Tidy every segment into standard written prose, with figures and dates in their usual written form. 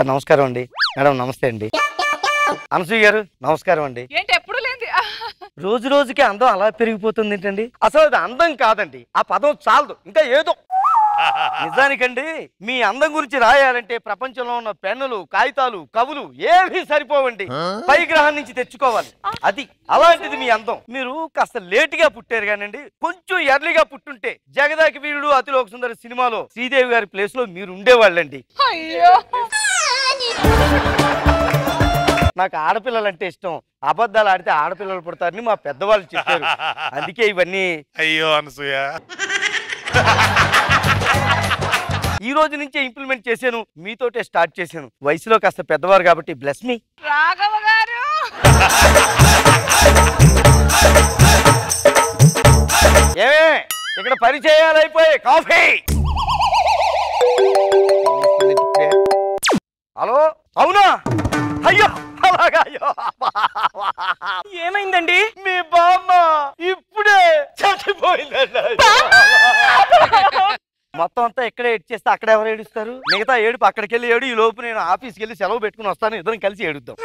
Sir నమస్కారం అండి. Madam నమస్తే అండి. అనసూయ గారు నమస్కారం అండి. ఏంటి ఎప్పుడు లేంది? రోజు రోజుకి అందం అలా పెరిగిపోతుంది ఏంటండి? అసలు అది అందం కాదండి, ఆ పదం చాలదు, ఇంకా ఏదో. నిజానికండి మీ అందం గురించి రాయాలంటే ప్రపంచంలో ఉన్న పెన్నులు, కాగితాలు, కవులు ఏవి సరిపోవండి. పై గ్రహం నుంచి తెచ్చుకోవాలి. అది అలాంటిది మీ అందం. మీరు కాస్త లేటుగా పుట్టారు కానండి, కొంచెం ఎర్లీగా పుట్టుంటే జగదాకి వీరుడు అతిలోక సుందరి సినిమాలో శ్రీదేవి గారి ప్లేస్ లో మీరు ఉండేవాళ్ళండి. అయ్యో, నాకు ఆడపిల్లలంటే ఇష్టం. అబద్ధాలు ఆడితే ఆడపిల్లలు పుడతారని మా పెద్దవాళ్ళు చెప్పారు. అందుకే ఇవన్నీ. అయ్యో అనసూయ, ఈ రోజు నుంచే ఇంప్లిమెంట్ చేశాను, మీతోటే స్టార్ట్ చేశాను. వయసులో కాస్త పెద్దవారు కాబట్టి బ్లెస్ మీ. రాఘవ గారు ఏమే ఇక్కడ పరిచయాలు అయిపోయి కాఫీ. హలో, అవునా? అయ్యో అలాగా. అయ్యో ఏమైందండి? మీ బామ్మ ఇప్పుడే చచ్చిపోయిందండి. మొత్తం అంతా ఎక్కడే ఏడ్చేస్తే అక్కడ ఎవరు ఏడుస్తారు? మిగతా ఏడుపు అక్కడికి వెళ్ళి ఏడు. ఈ లోపు నేను ఆఫీస్కి వెళ్ళి సెలవు పెట్టుకుని వస్తాను, ఇద్దరం కలిసి ఏడుద్దాం.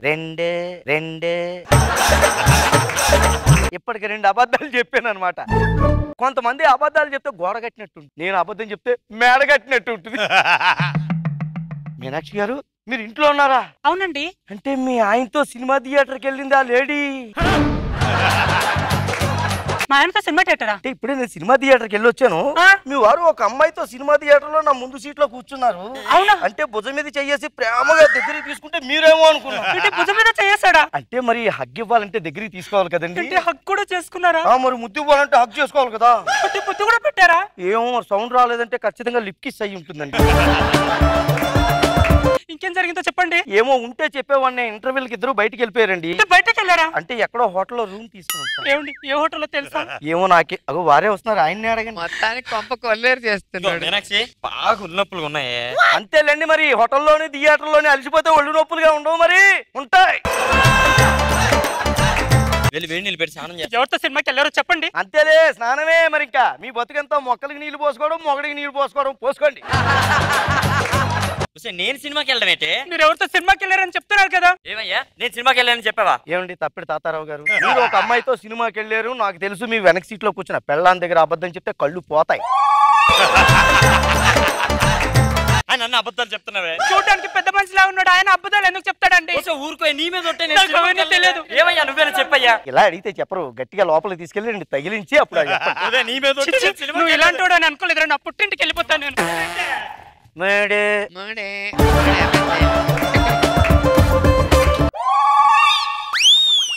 రెండే రెండే ఇప్పటికి 2 అబద్ధాలు చెప్పాను అనమాట. కొంతమంది అబద్ధాలు చెప్తే గోడ కట్టినట్టు, నేను అబద్ధం చెప్తే మేడ కట్టినట్టు ఉంటుంది. మీనాక్షి గారు మీరు ఇంట్లో ఉన్నారా? అవునండి. అంటే మీ ఆయనతో సినిమా థియేటర్కి వెళ్ళిందా లేడీ? మా ఆయనతో సినిమా థియేటరా? అంటే ఇప్పుడే నేను సినిమా థియేటర్కి వెళ్ళి వచ్చాను. మీ వారు ఒక అమ్మాయితో సినిమా థియేటర్ లో నా ముందు సీట్ లో కూర్చున్నారు. అవునా? అంటే భుజం మీద చెయ్యేసి ప్రేమగా దగ్గరికి తీసుకుంటే మీరేమో అనుకున్నా. భుజం మీద చేసాడా? అంటే మరి హగ్ ఇవ్వాలంటే దగ్గరికి తీసుకోవాలి కదండి. హగ్ కూడా చేసుకున్నారా? మరి ముద్దు ఇవ్వాలంటే హగ్ చేసుకోవాలి కదా. ముద్దు కూడా పెట్టారా? ఏమో మరి సౌండ్ రాలేదంటే ఖచ్చితంగా లిప్ కిస్ అయ్యి ఉంటుందండి. ఇంకేం జరిగిందో చెప్పండి. ఏమో ఉంటే చెప్పేవాడిని. ఇంటర్వ్యూలకి ఇద్దరు బయటికి వెళ్ళిపోయారండి. బయటకు వెళ్ళారా? అంటే ఎక్కడో హోటల్లో రూమ్ తీసుకుని. ఏమండి ఏ హోటల్లో తెలుసా? ఏమో నాకే. అగో వారే వస్తున్నారు, ఆయన్ని అడగండి. మొత్తానికి కొంప కొల్లేరు చేస్తున్నాడు. బాగా ఒళ్ళు నొప్పులుగా ఉన్నాయి. అంతేలేండి, మరి హోటల్లోని థియేటర్లోని అలసిపోతే ఒళ్ళు నొప్పులుగా ఉండవు, మరి ఉంటాయి. వెళ్ళి వేడి నీళ్ళు పెట్టి స్నానం చేస్తాను. ఎవరితో సినిమాకి వెళ్ళారో చెప్పండి. అంతేలే, స్నానమే. మరి ఇంకా మీ బతుకంతా మొక్కలకి నీళ్లు పోసుకోవడం, మొగడికి నీళ్లు పోసుకోవడం. పోసుకోండి. నేను సినిమాకి వెళ్ళడం ఏంటి? మీరు ఎవరితో సినిమాకి వెళ్ళారని చెప్తున్నారు కదా. ఏమయ్యా నేను సినిమాకి వెళ్ళానని చెప్పావా? ఏమండి తప్పిడి తాతారావు గారు, మీరు ఒక అమ్మాయితో సినిమాకి వెళ్ళారు. నాకు తెలుసు మీ వెనక సీట్ లో కూర్చున్న పెళ్ళాన్ దగ్గర అబద్ధం చెప్తే కళ్ళు పోతాయి. నన్ను అబద్ధాలు చెప్తున్నావే? చూడడానికి పెద్ద మనిషిలా ఉన్నాడు, ఆయన అబద్ధాలు ఎందుకు చెప్తాడండి? ఊరుకో, నీ మీద తెలియదు. ఏమయ్యా నువ్వేనా చెప్పయ్యా? ఇలా అడిగితే చెప్పరు, గట్టిగా లోపలికి తీసుకెళ్ళి తగిలించి అప్పుడు నీ మీద నువ్వు ఇలాంటి వాడు అని అనుకోలేదు. నా పుట్టింటికి వెళ్ళిపోతాను నేను.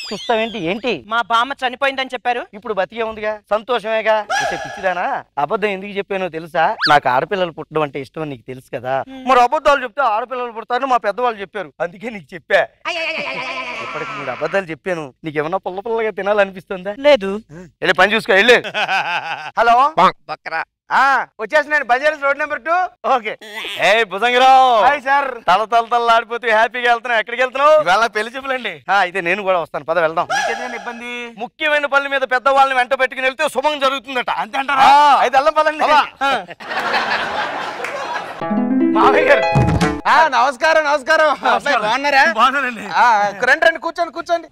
చూస్తావేంటి? ఏంటి? మా బామ్మ చనిపోయిందని చెప్పారు. ఇప్పుడు బతికే ఉందిగా, సంతోషమేగా. అయితే పిచ్చిదానా, అబద్ధం ఎందుకు చెప్పానో తెలుసా? నాకు ఆడపిల్లలు పుట్టడం అంటే ఇష్టం నీకు తెలుసు కదా. మరి అబద్ధాలు చెప్తే ఆడపిల్లలు పుడతారని మా పెద్దవాళ్ళు చెప్పారు, అందుకే నీకు చెప్పా. ఇప్పటికి 3 అబద్ధాలు చెప్పాను. నీకేమన్నా పుల్ల పుల్లగా తినాలనిపిస్తుందా? లేదు. వెళ్ళి పని చూసుకో, వెళ్ళు. హలో బక్రా వచ్చేసినాను, బజార్ రోడ్ నెంబర్ 2. ఓకే. ఏ భుజంగరావు. Hi sir. తల ఆడిపోతూ హ్యాపీగా వెళ్తున్నావు. ఎక్కడికి వెళ్తున్నావు? ఇవాళ పెళ్లి చూపులండి. అయితే నేను కూడా వస్తాను, పద వెళ్దాం. ఇబ్బంది ముఖ్యమైన పనుల మీద పెద్దవాళ్ళని వెంట పెట్టుకుని వెళ్తే శుభం జరుగుతుందట. అంతే అంటారా? అయితే వెళ్దాం పదండి. మామయ్య గారు నమస్కారం. నమస్కారం. బాగున్నారా? బాగున్నానండి. రండి కూర్చోండి.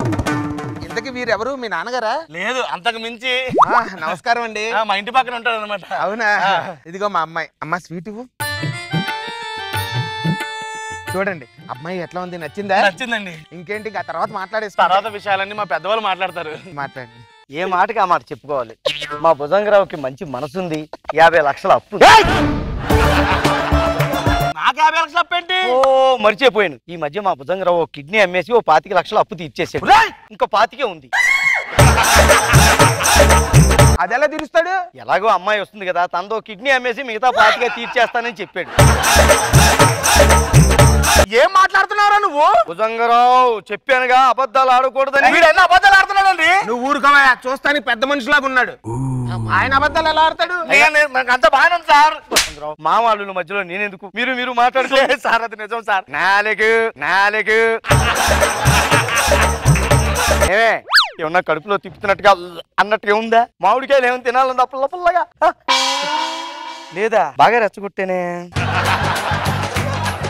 ఇంతకీ వీరెవరు? మీ నాన్నగారా? లేదు, అంతకు మించి. నమస్కారం అండి. మా ఇంటి పక్కన ఉంటాడు అనమాట. అవునా? ఇదిగో మా అమ్మాయి. అమ్మ స్వీట్ ఇవ్వు. చూడండి అమ్మాయి ఎట్లా ఉంది, నచ్చిందా? నచ్చిందండి. ఇంకేంటి, ఆ తర్వాత మాట్లాడేస్తా. తర్వాత విషయాలన్నీ మా పెద్దవాళ్ళు మాట్లాడతారు. మాట్లాడండి. ఏ మాటకి ఆ మాట చెప్పుకోవాలి. మా భుజంగరావుకి మంచి మనసుంది. 50 లక్షల అప్పు. నాకు 50 లక్షల అప్పు ఏంటి? ఓ మర్చిపోయాను. ఈ మధ్య మా భుజంగరావు కిడ్నీ అమ్మేసి 25 లక్షల అప్పు తీర్చేసాడు. ఇంకా 25 ఉంది. అదెలా తీరుస్తాడు? ఎలాగో అమ్మాయి వస్తుంది కదా, తనతో కిడ్నీ అమ్మేసి మిగతా 25 తీర్చేస్తానని చెప్పాడు. ఏం మాట్లాడుతున్నావురా నువ్వు? భుజంగరావు చెప్పానుగా అబద్ధాలు ఆడకూడదని. వీడన్నీ అబద్ధాలు ఆడుతున్నాడండి. నువ్వు ఊరుకోవా, చూస్తానికి పెద్ద మనిషిలాగా ఉన్నాడు. ఆయన అబద్ధాలు ఎలా ఆడతాడు? అంత బాగానే ఉంది సార్. మా వాళ్ళ మధ్యలో నేనెందుకు? మీరు మాట్లాడుకోలేదు సార్, అది నిజం సార్. నాలుగు ఏమే ఏమన్నా కడుపులో తిప్పుతున్నట్టుగా అన్నట్టుగా ఉందా? మామిడికాయలు ఏమైనా తినాలందా పుల్ల పుల్లగా? లేదా బాగా రెచ్చగొట్టేనే.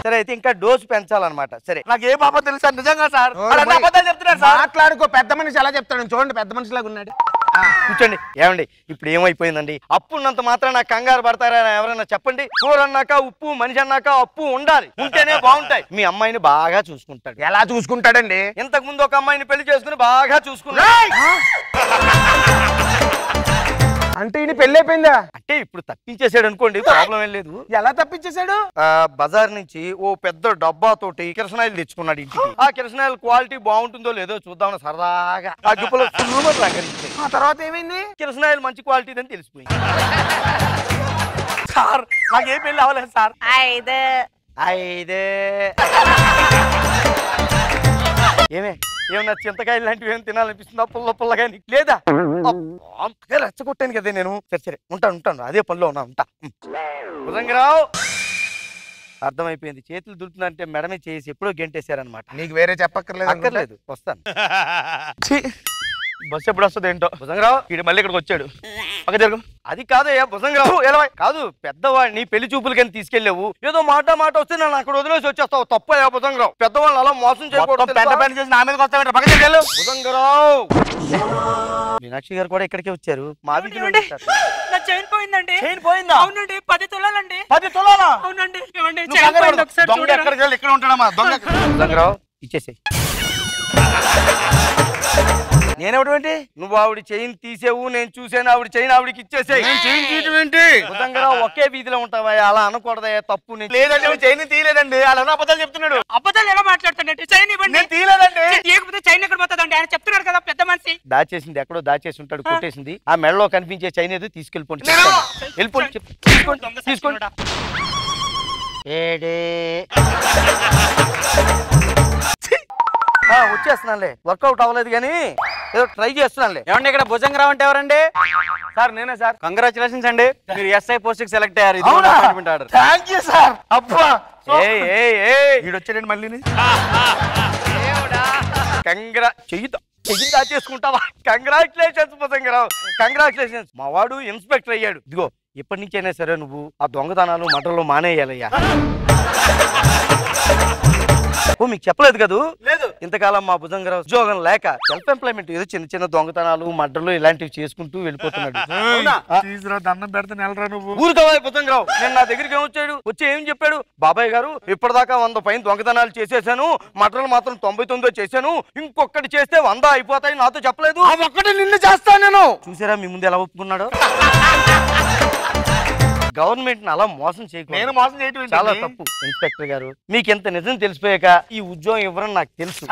సరే అయితే ఇంకా డోసు పెంచాలన్నమాట. సరే నాకు ఏ పాప తెలుసా నిజంగా సార్ ఓ, వాడు అన్ని మరి. అబద్ధాలు చెప్తున్నాడు సార్. మాట్లాడుకో, పెద్ద మనిషి ఎలా చెప్తాడు చూడండి, పెద్ద మనిషిలాగా ఉన్నాడు. కూర్చోండి. ఏమండి ఇప్పుడు ఏమైపోయిందండి? అప్పున్నంత మాత్రం నాకు కంగారు పడతారా ఎవరైనా చెప్పండి. కూర అన్నాక ఉప్పు, మనిషి అన్నాక అప్పు ఉండాలి, ఉంటేనే బాగుంటాయి. మీ అమ్మాయిని బాగా చూసుకుంటాడు. ఎలా చూసుకుంటాడండి? ఇంతకు ముందు ఒక అమ్మాయిని పెళ్లి చేసుకుని బాగా చూసుకున్నాడు. అంటే ఈయన పెళ్లి అయిపోయిందా? అంటే ఇప్పుడు తప్పించేసాడు అనుకోండి, ప్రాబ్లం ఏం లేదు. ఎలా తప్పించేశాడు? బజార్ నుంచి ఓ పెద్ద డబ్బాతోటి కిరసనాయిలు తెచ్చుకున్నాడు ఇంటికి. ఆ కిరసనాయిల క్వాలిటీ బాగుంటుందో లేదో చూద్దామని సరదాగా అగ్గిపులో రంగరించాయి. ఆ తర్వాత ఏమైంది? కిరసనాయిలు మంచి క్వాలిటీ అని తెలిసిపోయింది. సార్ నాకు ఏ పెళ్లి అవ్వలేదు సార్. అయితే ఏమన్నా చింతకాయలు లాంటివి ఏమైనా తినాలనిపిస్తుందా? పుల్లగా నీకు లేదా? రెచ్చగొట్టాను కదే నేను. సరే ఉంటాను, అదే పనిలో ఉంటా. భుజంగరావు అర్థమైపోయింది. చేతులు దులుపుతుందంటే మెడమే చేసి ఎప్పుడో గెంటేశారనమాట. నీకు వేరే చెప్పక్కర్లేదు. అక్కర్లేదు, వస్తాను. బస్సు ఎప్పుడు వస్తుంది ఏంటో. భుజంగరావు వీడు మళ్ళీ ఇక్కడికి వచ్చాడు. పక్క జరుగు. అది కాదయ్యా భుజంగరావు, ఎలా కాదు పెద్దవాడిని పెళ్లి చూపులు కానీ తీసుకెళ్ళావు. ఏదో మాట వస్తే నన్ను అక్కడ వదిలేసి వచ్చేస్తావు. తప్పయ్యా భుజంగరావు, పెద్దవాళ్ళు అలా మోసం చేయకూడదు. పెద్ద పని చేసి నా మీదకి వస్తావు. పక్క చెల్లెలు భుజంగరావు. మీనాక్షి గారు కూడా ఇక్కడికే వచ్చారు. మా నా చైన్ పోయిందండి. చైన్ పోయిందా? అవునండి, 10 తులాలండి. 10 తులాలా? అవునండి. ఏమండి, నువ్వు చైన్ కంగారు పోయింది, పడకు. ఒకసారి దొంగ చూడరా? ఎక్కడికి వెళ్ళి ఇక్కడ ఉంటాడమ్మా దొంగ. భుజంగరావు ఇచ్చేసేయ్. నేనెవడమేంటి? నువ్వు ఆవిడ చైన్ తీసేవు, నేను చూసాను ఆవిడ చైన్ ఆవిడకి ఇచ్చేసేయ్. భుజంగరావు ఒకే వీధిలో ఉంటావా? అలా అనకూడదయ్యా, తప్పు. లేదండి చైన్ తీయలేదండి. అలా అబద్ధాలు చెప్తున్నాడు. అబద్ధాలు ఎలా మాట్లాడుతాడండి? చైన్ ఇవ్వండి. నేను తీయలేదండి. తీయకపోతే చైన్ ఎక్కడ పోతుందండి? ఆయన చెప్తున్నాడు కదా పెద్ద మనిషి. దాచేసింది ఎక్కడో దాచేసి ఉంటాడు, కొట్టేసింది. ఆ మెడలో కనిపించే చైన్ ఏదో తీసుకెళ్ళిపోండి. వెళ్ళిపోండి, తీసుకోండి. వచ్చేస్తున్నానులే, వర్కౌట్ అవ్వలేదు కానీ ఏదో ట్రై చేస్తున్నానులే. ఏమండి ఇక్కడ భుజంగరావు అంటే ఎవరండి? సార్ నేనే సార్. కంగ్రాచులేషన్స్ అండి, మీరు ఎస్ఐ పోస్ట్ కి సెలెక్ట్ అయ్యారు. ఇది అవునా? కూడా appointment order. Thank you sir. అబ్బా వీడొచ్చాడండి మళ్ళీ. చెయ్యి దాచేసుకుంటావా? Congratulations Bhujanga Rao, congratulations. మా వాడు ఇన్స్పెక్టర్ అయ్యాడు. ఇదిగో ఇప్పటి నుంచి అయినా సరే నువ్వు ఆ దొంగతనాలు మటర్లు మానేయాలయ్యా. ఓ మీకు చెప్పలేదు కదూ? లేదు. ఇంతకాలం మా భుజంగరావు ఉద్యోగం లేక సెల్ఫ్ ఎంప్లాయ్మెంట్ ఏదో చిన్న దొంగతనాలు మడ్డలు ఇలాంటివి చేసుకుంటూ వెళ్ళిపోతున్నాడు. దండం పెడితే నెలరా నువ్వు. ఊరుకోవా భుజంగరావు. నేను నా దగ్గరికి ఏమొచ్చాడు, వచ్చి ఏం చెప్పాడు? బాబాయ్ గారు ఇప్పటిదాకా 100 పైన దొంగతనాలు చేసేసాను, మటర్లు మాత్రం 99 చేశాను, ఇంకొకటి చేస్తే 100 అయిపోతాయి. నాతో చెప్పలేదు. ఒక్కటి నిన్ను చేస్తాను నేను. చూసారా మీ ముందు ఎలా ఒప్పుకున్నాడు? గవర్నమెంట్ అలా మోసం చేయకూడదు. నేను మోసం చేయటం చాలా తప్పు. ఇన్స్పెక్టర్ గారు మీకు ఎంత నిజం తెలిసిపోయాక ఈ ఉద్యోగం ఇవ్వరని నాకు తెలుసు.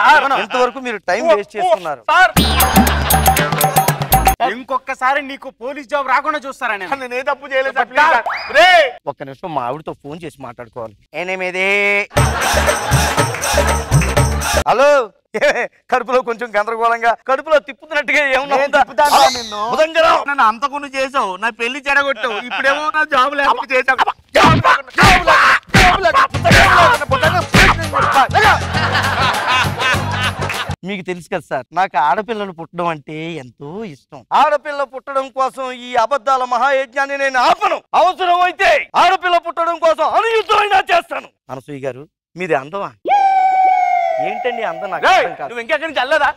ఇంతవరకు మీరు టైం వేస్ట్ చేస్తున్నారు. ఇంకొకసారి నీకు పోలీస్ జాబ్ రాకుండా చూస్తారా? నేను ఏ తప్పు చేయలేదు. ఒక్క నిమిషం మా ఆవిడతో ఫోన్ చేసి మాట్లాడుకోవాలి. 8 హలో, కడుపులో కొంచెం గందరగోళంగా, కడుపులో తిప్పుతున్నట్టుగా ఏమన్నా నన్ను అంతకుండా చేసావు, నా పెళ్లి చెడగొట్టావు, ఇప్పుడేమో నా జాబ్ లేకుండా చేసావు. మీకు తెలుసు కదా సార్, నాకు ఆడపిల్లలు పుట్టడం అంటే ఎంతో ఇష్టం. ఆడపిల్ల పుట్టడం కోసం ఈ అబద్ధాల మహాయజ్ఞాన్ని నేను ఆపను. అవసరం అయితే ఆడపిల్ల పుట్టడం కోసం అనుయుద్ధమైనా చేస్తాను. అనసూయ గారు మీది అందమా? ఏంటండి అందం? నాకు అర్థం కాదు. నువ్వు ఇంకెక్కడి నుంచి వెళ్ళదా?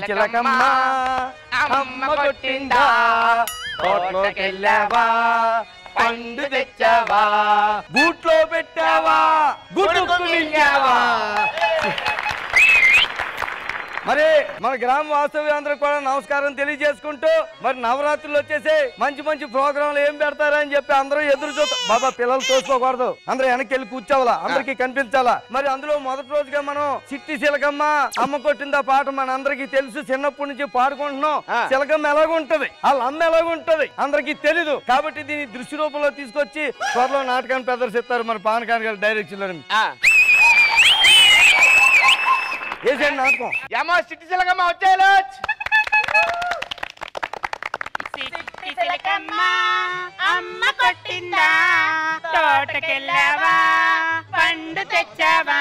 చిలకమ్మా అమ్మ కొట్టిందా, తోటలోకెళ్ళావా, పండు తెచ్చావా, గూట్లో పెట్టావా, గుడ్డుకు మింగావా. మరి మన గ్రామ వాస్తవ్యులందరూ కూడా నమస్కారం తెలియజేసుకుంటూ, మరి నవరాత్రులు వచ్చేసి మంచి మంచి ప్రోగ్రాంలు ఏం పెడతారని చెప్పి అందరూ ఎదురు చూస్తాం. బాబా పిల్లలు తోసుకోకూడదు, అందరూ వెనక్కి వెళ్ళి కూర్చోవాలా, అందరికి కనిపించాలా. మరి అందులో మొదటి రోజుగా మనం చిట్టి చిలకమ్మ అమ్మ కొట్టిందా పాట మన అందరికి తెలుసు, చిన్నప్పటి నుంచి పాడుకుంటున్నాం. చిలకమ్మ ఎలాగుంటది, వాళ్ళ అమ్మ ఎలాగుంటది అందరికి తెలీదు. కాబట్టి దీన్ని దృశ్య రూపంలో తీసుకొచ్చి త్వరలో నాటకాన్ని ప్రదర్శిస్తారు మన పవన్ కళ్యాణ్ గారి డైరెక్షన్ లో. ఏసేండి నాటకం. ఏమో సిట్టి చిలకమ్మ వచ్చేలా. అమ్మ కొట్టిందా, తోటకెళ్ళావా, పండు తెచ్చావా,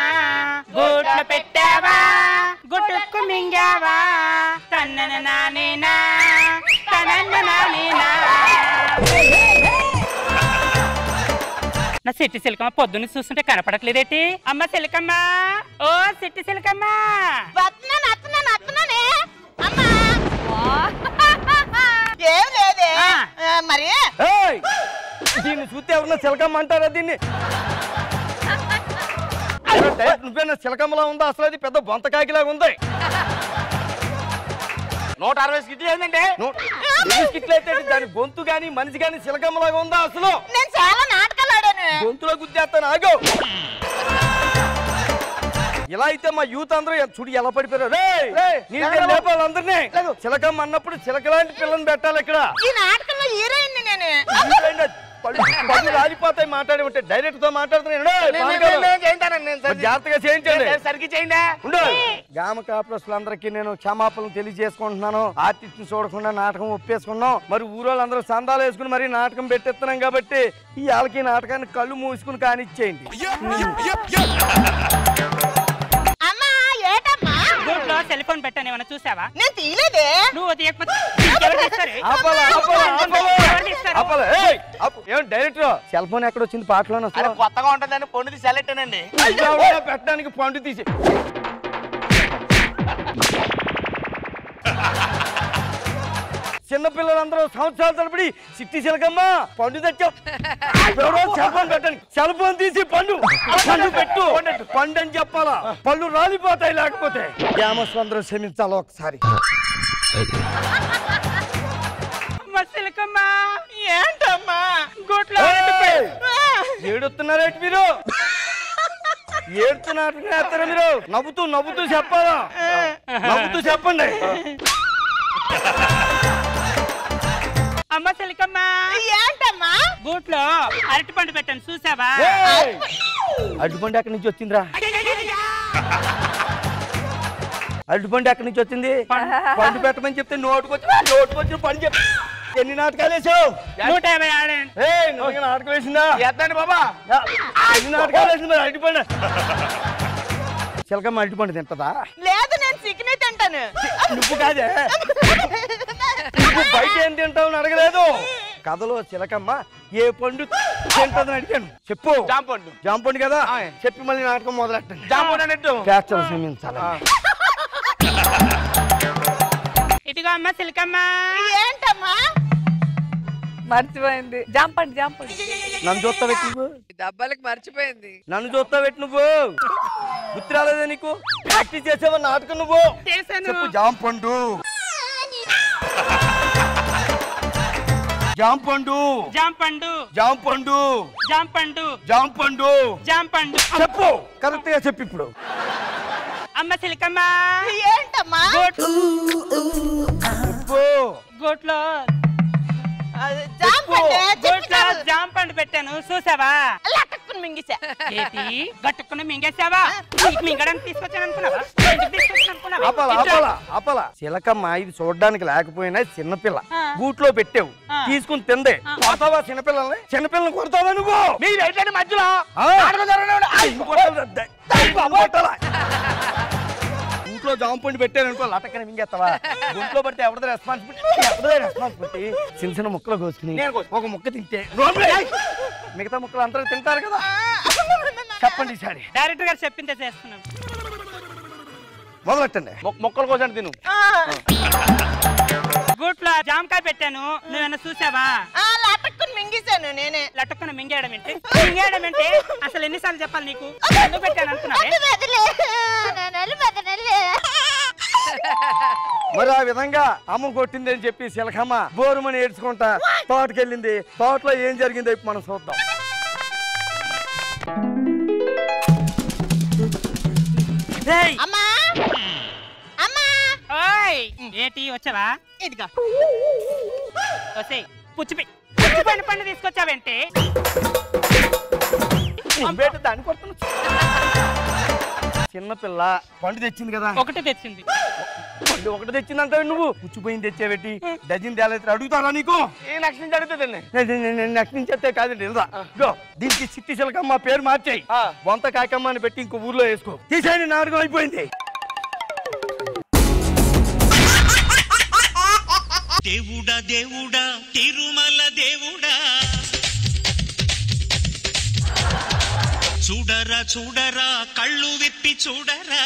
నా సిట్టి సిలకమ్మ పొద్దున్న చూస్తుంటే కనపడట్లేదేటి? అమ్మ సిలకమ్మ, ఓ సిట్టి సిలకమ్మ. ఏం లేదే మరి. దీన్ని చూస్తే ఎవరన్నా చిలకమ్మ అంటారా? దీన్ని నువ్వేనా చిలకమ్మలా ఉందా? అసలు అది పెద్ద బొంతకాకిలాగా ఉంది. 160 స్కిట్లు ఏంటంటే స్కిట్లు అయితే దాని గొంతు గాని మనిషి గాని చిలకమ్మలాగా ఉందా? అసలు నేను చాలా నాటకాలు ఆడాను. గొంతులో గుద్దేస్తాను, ఆగో. ఇలా అయితే మా యూత్ అందరూ చూడు ఎలా పడిపోయారు. అందరినీ చిలకమ్మ అన్నప్పుడు చిలకలాంటి పిల్లని పెట్టాలి ఇక్కడ. ఈ నాటకంలో హీరోయిన్ నేను. పళ్ళు రాలిపోతాయి మాట్లాడి ఉంటే. డైరెక్ట్ తో మాట్లాడుతున్నాను, జాగ్రత్తగా చేయించండి. సరికి చేయండి. గ్రామ కాపురస్తులందరికీ నేను క్షమాపణలు తెలియజేసుకుంటున్నాను. ఆర్టిస్ట్ చూడకుండా నాటకం ఒప్పేసుకున్నాం. మరి ఊరోళ్ళందరూ సందాలు వేసుకుని మరి నాటకం పెట్టేస్తున్నాం కాబట్టి ఈ వాళ్ళకి నాటకాన్ని కళ్ళు మూసుకుని కానిచ్చేయండి. సెల్ ఫోన్ పెట్టాను, ఏమన్నా చూసావా? నేను తీయలేదే. నువ్వు డైరెక్టర్ సెల్ ఫోన్ ఎక్కడ వచ్చింది పాటలోనే? కొత్తగా ఉంటుందని పొండి సెలెక్టేనండి. పెట్టడానికి పండు తీసి చిన్నపిల్లలందరూ సంవత్సరాల తరబడి సిట్టి చిలకమ్మ పండు తెచ్చావు, సెల్ ఫోన్ పెట్టండి. సెల్ ఫోన్ తీసి పండు పెట్టు, పండు అని చెప్పాలా? పళ్ళు రాలిపోతాయి లేకపోతే. గ్రామస్తులందరూ క్షమించాలి ఒకసారి. ఏంటమ్మా గోట్లో ఏడుస్తున్నారేంటి మీరు? ఏడుతున్నారు మీరు. నవ్వుతూ నవ్వుతూ చెప్పాలా? నవ్వుతూ చెప్పండి. అమ్మ సిలకమ్మ, ఏంటమ్మా? గూట్లో అరటి పండు పెట్టాను చూసావా? అరటిపండు ఎక్కడి నుంచి వచ్చిందిరా? అరటిపండు ఎక్కడి నుంచి వచ్చింది? పండు పెట్టమని చెప్తే నోటుకొచ్చి పండు చెప్పి. ఎన్ని నాటకాలు వేసావు? 150 ఆడండి. నాటకం వేసిందా? ఎత్తండి బాబా. ఎన్ని నాటకాలు వేసింది మరి అరటిపండు? చిలకమ్మ అరటిపండు తింటదా? లేదు, నేను చికెనే తింటాను. నువ్వు కాదే, నువ్వు బయట ఏం తింటావు అడగలేదు. కథలో చిలకమ్మ ఏ పండు తింటదని అడిగాను. చెప్పు. జాంపండు. జాంపండు కదా, చెప్పి మళ్ళీ నాటకం మొదలెట్టండి. జాంపండు అన్నట్టు ప్రేక్షకులు క్షమించాలి. ఇదిగో అమ్మ సిలకమ్మ. ఏంటమ్మా? మర్చిపోయింది. జాంపండి జాంపండి. నన్ను చూస్తా పెట్టి నువ్వు. డబ్బాలకి మర్చిపోయింది. నన్ను చూస్తా పెట్టి నువ్వు. గుర్తు రాలేదా నీకు? ప్రాక్టీస్ చేసావా నాటకం నువ్వు? చేశాను. చెప్పు. జాంపండు జాంపండు జాంపండు జాంపండు జాంపండు జాంపండు జాంపండు. చెప్పు. కరెక్ట్ గా చెప్పు ఇప్పుడు. అమ్మ సిలకమ్మ, ఏంటమ్మా? చెప్పు. గోట్లో గోట్లో జాంపండు పెట్టాను చూసావా? లటక్కుని మింగిసా. ఏంటి గట్టుకుని మింగేసావా? నీకు మింగడానికి తీసుకొచ్చాను అనుకున్నావా? ఆపలా. చిలకమ్మ ఇది చూడడానికి లేకపోయినా చిన్నపిల్ల. గూట్లో పెట్టావు, తీసుకుని తిందే. కొడతావా చిన్నపిల్లల్ని? చిన్నపిల్లని కొడతావా నువ్వు? మీరు ఏంటంటే మధ్యలో ఇంట్లో జాంపండు పెట్టాను అనుకో, లటక్కని మింగేస్తావా? గుంట్లో పడితే ఎవరిదో రెస్పాన్సిబిలిటీ? చిన్న చిన్న ముక్కలు కోసుకుని ఒక ముక్క తింటే మిగతా ముక్కలు అందరూ తింటారు కదా. చెప్పండి ఈసారి. డైరెక్టర్ గారు చెప్పిందే చేస్తున్నాం. మొదలెట్టండి. మొక్కలు కోసం తిను. గూట్లో జామకాయ పెట్టాను, నువ్వేమన్నా చూసావా? లటక్కుని మింగిసాను నేనే. లటుక్కున మింగేయడం ఏంటి? మింగేయడం ఏంటి? అసలు ఎన్నిసార్లు చెప్పాలి నీకు? ఎందుకు పెట్టాను అనుకున్నావే? మరి ఆ విధంగా అమ్మ కొట్టింది అని చెప్పి చిలకమ్మ బోరుమని ఏడ్చుకుంటా తోటకెళ్ళింది. తోటలో ఏం జరిగిందో ఇప్పుడు మనం చూద్దాం. అమ్మా అమ్మా, ఓయ్ ఏంటి వచ్చావా? ఇదిగో వసే పుచ్చిపోయిన పండు తీసుకొచ్చావేంటి? దాన్ని కొడుతున్నా. చిన్నపిల్ల పండు తెచ్చింది కదా. ఒకటి తెచ్చింది. పండు ఒకటి తెచ్చిందంటే నువ్వు పుచ్చిపోయింది తెచ్చేవేటి? డజన్ తేలైతే అడుగుతారా నీకు? నెక్స్ట్ నుంచి అడుగుతుందండి. నెక్స్ట్ నుంచి అయితే కాదండి. దీనికి సిట్టి చిలకమ్మ పేరు మార్చాయి. బొంత కాకమ్మ అని పెట్టి ఇంకో ఊర్లో వేసుకో. తీసేయండి, నాటకం అయిపోయింది. దేవుడా దేవుడా తిరుమల దేవుడా చూడరా చూడరా కళ్ళు విప్పి చూడరా.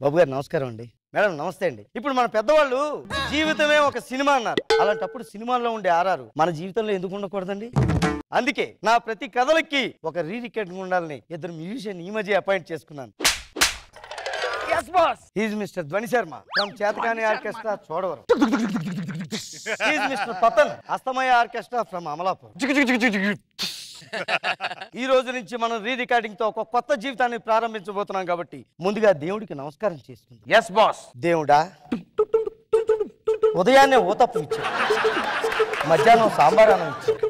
బాబు గారు నమస్కారం అండి. మేడం నమస్తే అండి. ఇప్పుడు మన పెద్దవాళ్ళు జీవితమే ఒక సినిమా అన్నారు. అలాంటప్పుడు సినిమాల్లో ఉండే ఆర్ఆర్ మన జీవితంలో ఎందుకు ఉండకూడదండి? అందుకే నా ప్రతి కథలకి ఒక రీ రికార్డింగ్ ఉండాలని ఇద్దరు మ్యూజిషియన్ ఈ మధ్య అపాయింట్ చేసుకున్నాను. మిస్టర్ ధ్వని శర్మ ఫ్రమ్ చేతకాని ఆర్కెస్ట్రా చోడవరం. మిస్టర్ పతన్ అస్తమయ ఆర్కెస్ట్రా ఫ్రమ్ అమలాపూర్. ఈ రోజు నుంచి మనం రీ రికార్డింగ్ తో ఒక కొత్త జీవితాన్ని ప్రారంభించబోతున్నాం కాబట్టి ముందుగా దేవుడికి నమస్కారం చేసుకుందాం. Yes boss. దేవుడా, ఉదయాన్నే ఊతప్పు ఇచ్చాడు, మధ్యాహ్నం సాంబార్ అన్నం ఇచ్చాడు,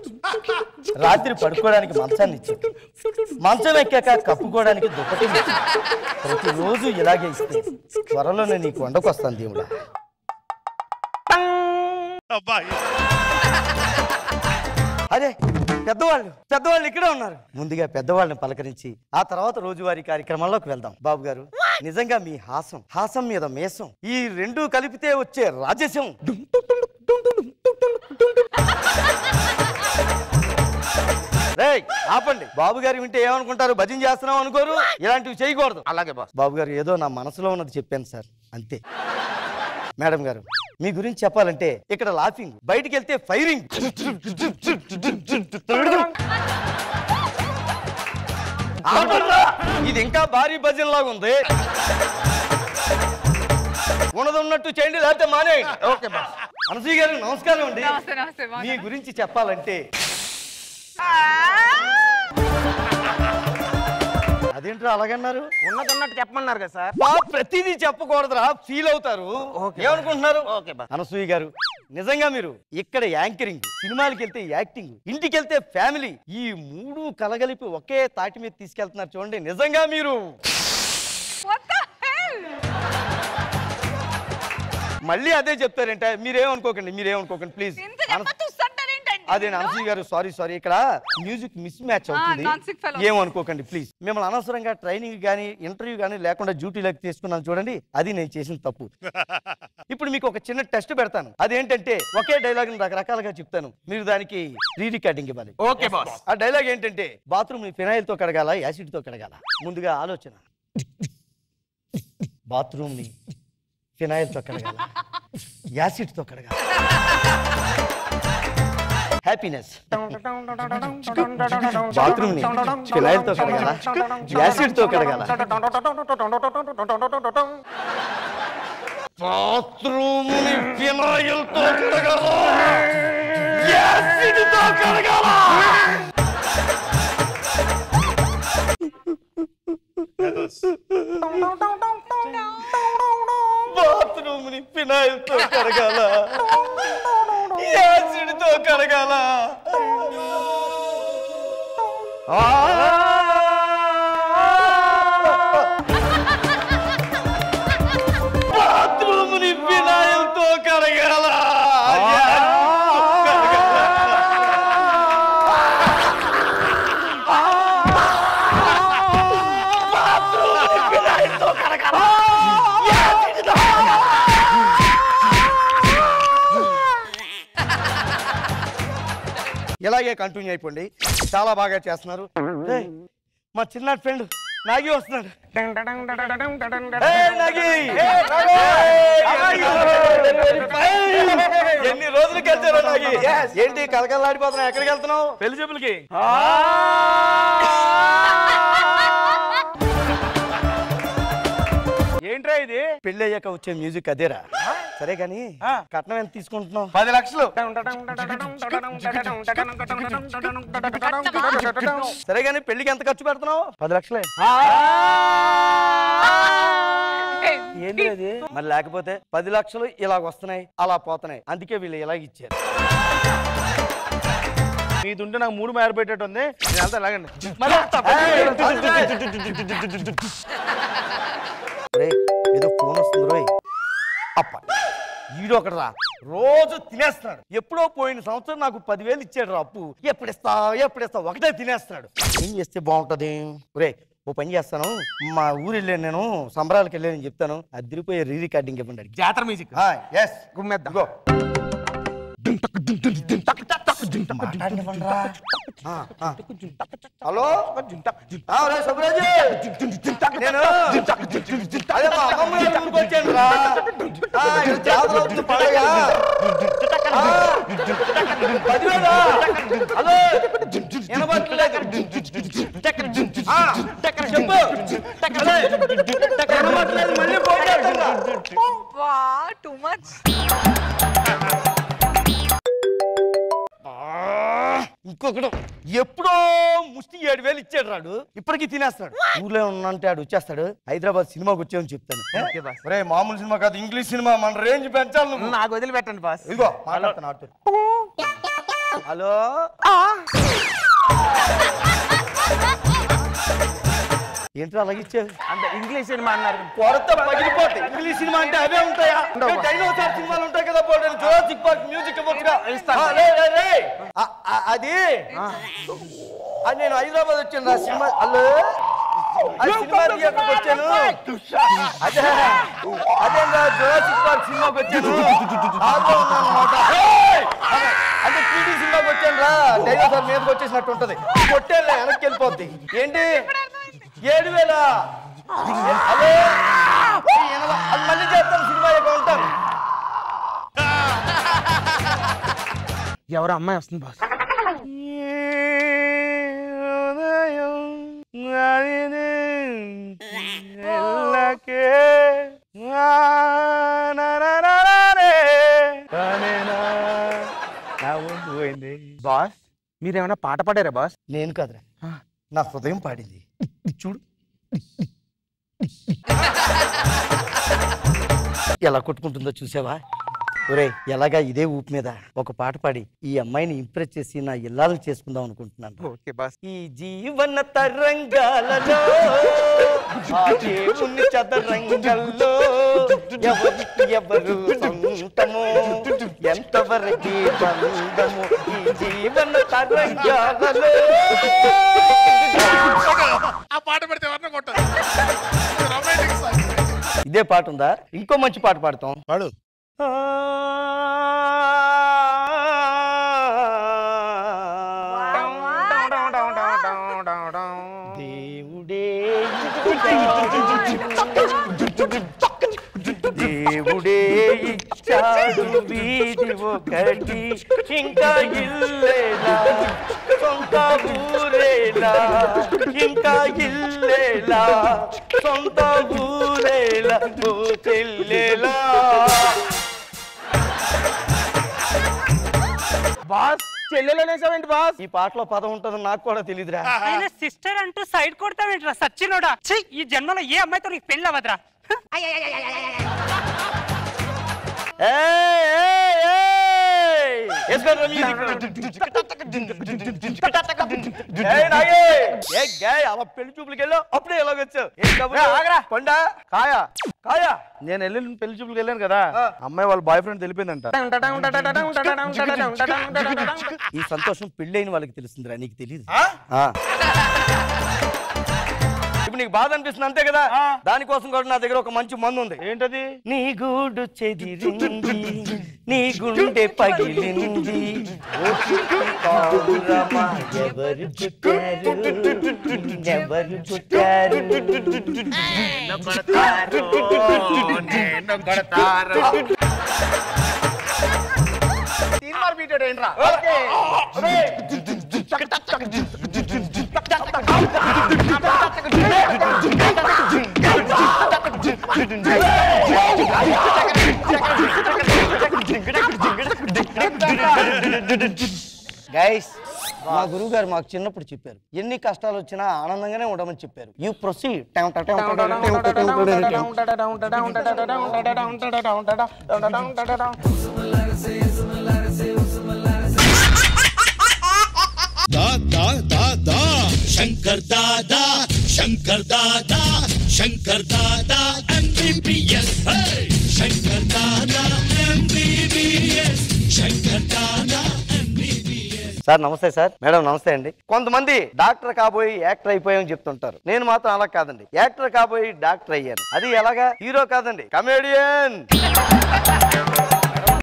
రాత్రి పడుకోవడానికి మంచాన్ని ఇచ్చాడు, మంచం ఎక్కాక కప్పుకోవడానికి దుప్పటి ఇచ్చాడు. ప్రతిరోజు ఇలాగే ఇస్తే త్వరలోనే నీకు వండకొస్తాను దేవుడా. అదే పెద్దవాళ్ళు ఇక్కడే ఉన్నారు. ముందుగా పెద్దవాళ్ళని పలకరించి ఆ తర్వాత రోజువారీ కార్యక్రమాల్లోకి వెళ్దాం. బాబు గారు, నిజంగా మీ హాసం మీద మేసం ఈ రెండు కలిపితే వచ్చే రాజసం ఆపండి. బాబు గారు వింటే ఏమనుకుంటారు? భజన చేస్తున్నాం అనుకోరు. ఇలాంటివి చేయకూడదు. అలాగే బాస్. బాబు గారు, ఏదో నా మనసులో ఉన్నది చెప్పాను సార్, అంతే. మేడం గారు, మీ గురించి చెప్పాలంటే ఇక్కడ లాఫింగ్, బయటికి వెళ్తే ఫైరింగ్. ఇది ఇంకా భారీ భజన లాగా ఉంది. ఉన్నది ఉన్నట్టు చేయండి, లేకపోతే మానేయండి. Okay boss. అనసూయ గారు నమస్కారం అండి. మీ గురించి చెప్పాలంటే అదేంట్రా అలాగన్నారు? ఉన్నట్టు చెప్పమన్నారు కదా సార్. ప్రతిదీ చెప్పకూడదురా, ఫీల్ అవుతారు. ఏమనుకుంటున్నారు? అనసూయ గారు, నిజంగా మీరు ఇక్కడ యాంకరింగ్, సినిమాలకి వెళ్తే యాక్టింగ్, ఇంటికి వెళ్తే ఫ్యామిలీ, ఈ మూడు కలగలిపి ఒకే తాటి మీద తీసుకెళ్తున్నారు చూడండి. నిజంగా మీరు మళ్ళీ అదే చెప్తారంటే మీరేమనుకోకండి ప్లీజ్. అదే అనసూయ గారు, సారీ, ఇక్కడ మ్యూజిక్ మిస్ మ్యాచ్ అవుతుంది, ఏమనుకోకండి ప్లీజ్. మిమ్మల్ని అనవసరంగా ట్రైనింగ్ కానీ ఇంటర్వ్యూ కానీ లేకుండా డ్యూటీలోకి తీసుకున్నాను చూడండి, అది నేను చేసిన తప్పు. ఇప్పుడు మీకు ఒక చిన్న టెస్ట్ పెడతాను. అదేంటంటే ఒకే డైలాగ్ రకరకాలుగా చెప్తాను, మీరు దానికి రీ రికార్డింగ్ ఇవ్వాలి. Okay boss. ఆ డైలాగ్ ఏంటంటే, బాత్రూమ్ ని ఫినాయిల్ తో కడగాల, యాసిడ్ తో కడగాల? ముందుగా ఆలోచన. బాత్రూమ్ ని ఫినాయిల్ తో కడగాల, యాసిడ్ తో కడగాల? హ్యాపీనెస్. బాత్రూమ్ ని ఫినాయిల్ తో కడగాల, యాసిడ్ తో కడగాల? బాత్రూమ్ ని ఫినాయిల్ తో కడగాల, యాసిడ్ తో కడగాల? బాత్రూమ్ ని ఫినాయిల్ తో కడగాల, యాసిడ్ తో కడగాల? బాత్రూమ్ ని ఫినాయిల్ తో కడగాల, ఇలాగే కంటిన్యూ అయిపోండి. చాలా బాగా చేస్తున్నారు. మా చిన్న ఫ్రెండ్ నాగి వస్తున్నాడు. ఎన్ని రోజులకి వెళ్తారు నాగి? ఏంటి కలకలాడిపోతున్నావు? ఎక్కడికి వెళ్తున్నావు? పెళ్లి చూపులకి. ఏంట్రా ఇది? పెళ్లి అయ్యాక వచ్చే మ్యూజిక్ అదేరా. సరే కానీ కట్నం ఎంత తీసుకుంటున్నావు? 10 లక్షలు. సరే కానీ పెళ్లికి ఎంత ఖర్చు పెడుతున్నావు? 10 లక్షలే. ఏంటి అది మరి? లేకపోతే 10 లక్షలు ఇలాగ వస్తున్నాయి, అలా పోతున్నాయి, అందుకే వీళ్ళు ఇలాగ ఇచ్చారు. మీదుంటే నాకు 3 మేర పెట్టేట్టు ఉంది. నేను వెళ్తా, లాగండి. ఏదో ఫోన్ వస్తుంది రోయ్. అప్ప ఈడో ఒకటి రా, రోజు తినేస్తున్నాడు. ఎప్పుడో పోయిన సంవత్సరం నాకు 10,000 ఇచ్చాడు రా అప్పు. ఎప్పుడిస్తా ఒకటే తినేస్తున్నాడు. ఏం చేస్తే బాగుంటది? రే ఓ పని చేస్తాను, మా ఊరు వెళ్ళాను నేను, సంబరాలకు వెళ్ళానని చెప్తాను, అదిరిపోయే రీ రికార్డింగ్ ఇవ్వండి అడిగి. జాతర మ్యూజిక్ ఎస్ గుమ్మేద్దాం. హలో సుబ్రాజు, నేను అదే మా అమ్మమ్మ గారి ఊరికి వచ్చాను రా. జాతర అవుతుంది పండగ. 10,000. హలో వినబడట్లేదు. చెప్పు. వినబడట్లేదు, మళ్ళీ ఫోన్ చేస్తున్నా. Too much. ఇంకొకడు ఎప్పుడో ముష్టి 7,000 ఇచ్చాడు రాడు, ఇప్పటికీ తినేస్తాడు. ఊర్లో ఉన్నంటే ఆడు వచ్చేస్తాడు, హైదరాబాద్ సినిమాకి వచ్చామని చెప్తాను. రే మామూలు సినిమా కాదు, ఇంగ్లీష్ సినిమా, మన రేంజ్ పెంచాలి నువ్వు. నాకు వదిలిపెట్టండి బాస్. ఇదిగో మాట్లాడుతున్నా. హలో ఏంట్రా అలాగిచ్చావు? అంటే ఇంగ్లీష్ సినిమా అన్నారు. కొరత పగిలిపోతాయి. ఇంగ్లీష్ సినిమా అంటే అవే ఉంటాయా? డైనోసార్ సినిమాలు ఉంటాయి కదా, జురాసిక్ పార్క్ మ్యూజిక్ ఇవ్వచ్చుగా. అది నేను హైదరాబాద్ వచ్చాను రా సినిమా. హలో సినిమా థియేటర్కి వచ్చాను. అదే జురాసిక్ పార్క్ సినిమాకి వచ్చాను. అంటే 3D సినిమాకి వచ్చాను రా. డైనోసార్ మీదకి వచ్చేసినట్టు ఉంటది, కొట్టేళ్ళ వెనక్కి వెళ్ళిపోద్ది. ఏంటి 7,000? హలో మళ్ళీ చేస్తాను, సినిమా యొక్క ఉంటాను. ఎవరు అమ్మాయి వస్తుంది బాస్? బాస్ మీరేమైనా పాట పాడారా బాస్? నేను కాదురా, నా హృదయం పాడింది. చూడు ఎలా కొట్టుకుంటుందో చూసావా? ఒరే ఎలాగా ఇదే ఊపు మీద ఒక పాట పాడి ఈ అమ్మాయిని ఇంప్రెస్ చేసి నా ఇల్లాలను చేసుకుందాం అనుకుంటున్నాను. Okay boss. ఈ జీవన తరంగాలలో ఆ దేవుని చదరంగంలో ఎవరికి ఎవరు సొంతమో ఎంతవరకు బంధము ఈ జీవన తరంగాలలో. ఇదే పాట ఉందా? ఇంకో మంచి పాట పాడతాం. పాడు. దేవుడే ఇచ్చాడు వీధి ఒకటి, ఇంకా ఇల్లేలా సొంత ఊరేలా, ఇంకా ఇల్లేలా సొంత ఊరేలా ఓ చెల్లెలా. బాస్ చెల్లెలనేసావేంటి బాస్? ఈ పాటలో పదం ఉంటుందని నాకు కూడా తెలియదురా. ఆయన సిస్టర్ అంటూ సైడ్ కొడతావేంట్రా సచ్చినోడా? ఈ జన్మలో ఏ అమ్మాయితో నీకు పెళ్ళి అవ్వదురా. అలా పెళ్లి చూపులకి వెళ్ళావు, అప్పుడే ఎలాగొచ్చావు? కొండ కాయా కాయా. నేను వెళ్ళి పెళ్లి చూపులకి వెళ్ళాను కదా, అమ్మాయి వాళ్ళ బాయ్ ఫ్రెండ్ తెలిపిందంట. ఈ సంతోషం పెళ్లి అయిన వాళ్ళకి తెలుస్తుందిరా, నీకు తెలియదు. ఇప్పుడు నీకు బాధ అనిపిస్తుంది అంతే కదా, దానికోసం కూడా నా దగ్గర ఒక మంచి మందు ఉంది. ఏంటది? నీ గూడు చెదిరింది, నీ గుండె పగిలింది, ఎవరు చుట్టారు ఎవరు చుట్టారు ఏంట్రా? గైస్, మా గురువు గారు మాకు చిన్నప్పుడు చెప్పారు, ఎన్ని కష్టాలు వచ్చినా ఆనందంగానే ఉండమని చెప్పారు. You proceed. Shankar Dada Shankar Dada Shankar Dada MBBS Shankar Dada MBBS Shankar Dada MBBS. Sir నమస్తే సార్. మేడం నమస్తే అండి. కొంతమంది డాక్టర్ కాబోయి యాక్టర్ అయిపోయామని చెప్తుంటారు. నేను మాత్రం అలా కాదండి, యాక్టర్ కాబోయి డాక్టర్ అయ్యాను. అది ఎలాగా? హీరో కాదండి, కమెడియన్.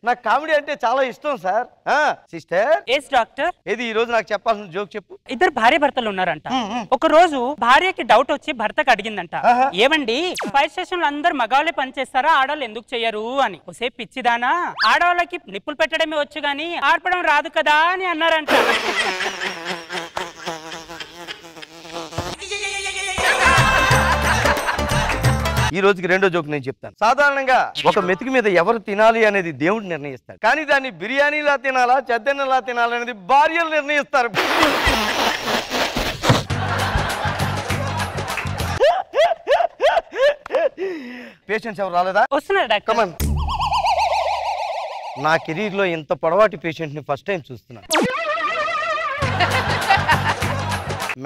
నాకు కామెడీ అంటే చాలా ఇష్టం సార్. Sister yes doctor. ఇది ఈ రోజు నాకు చెప్పాల్సిన జోక్ చెప్పు. ఇద్దరు భార్య భర్తలు ఉన్నారంట. ఒక రోజు భార్యకి డౌట్ వచ్చి భర్తకు అడిగిందంట, ఏమండి ఫైర్ స్టేషన్ లో అందరు మగవాళ్ళే పని చేస్తారా, ఆడవాళ్ళు ఎందుకు చెయ్యరు అని. ఒసే పిచ్చిదానా, ఆడవాళ్ళకి నిప్పులు పెట్టడమే వచ్చు గానీ ఆర్పడం రాదు కదా అని అన్నారంట. ఈ రోజుకి రెండో జోక్ నేను చెప్తాను. సాధారణంగా ఒక మెతుకు మీద ఎవరు తినాలి అనేది దేవుడు నిర్ణయిస్తాడు, కానీ దాన్ని బిర్యానీలా తినాలా చెద్దెన్నలా తినాలనేది భార్యలు నిర్ణయిస్తారు. పేషెంట్స్ ఎవరు రాలేదా? వస్తున్నారు డాక్టర్. కమన్. నా కెరీర్ లో ఇంత పొడవాటి పేషెంట్ ని ఫస్ట్ టైం చూస్తున్నాను.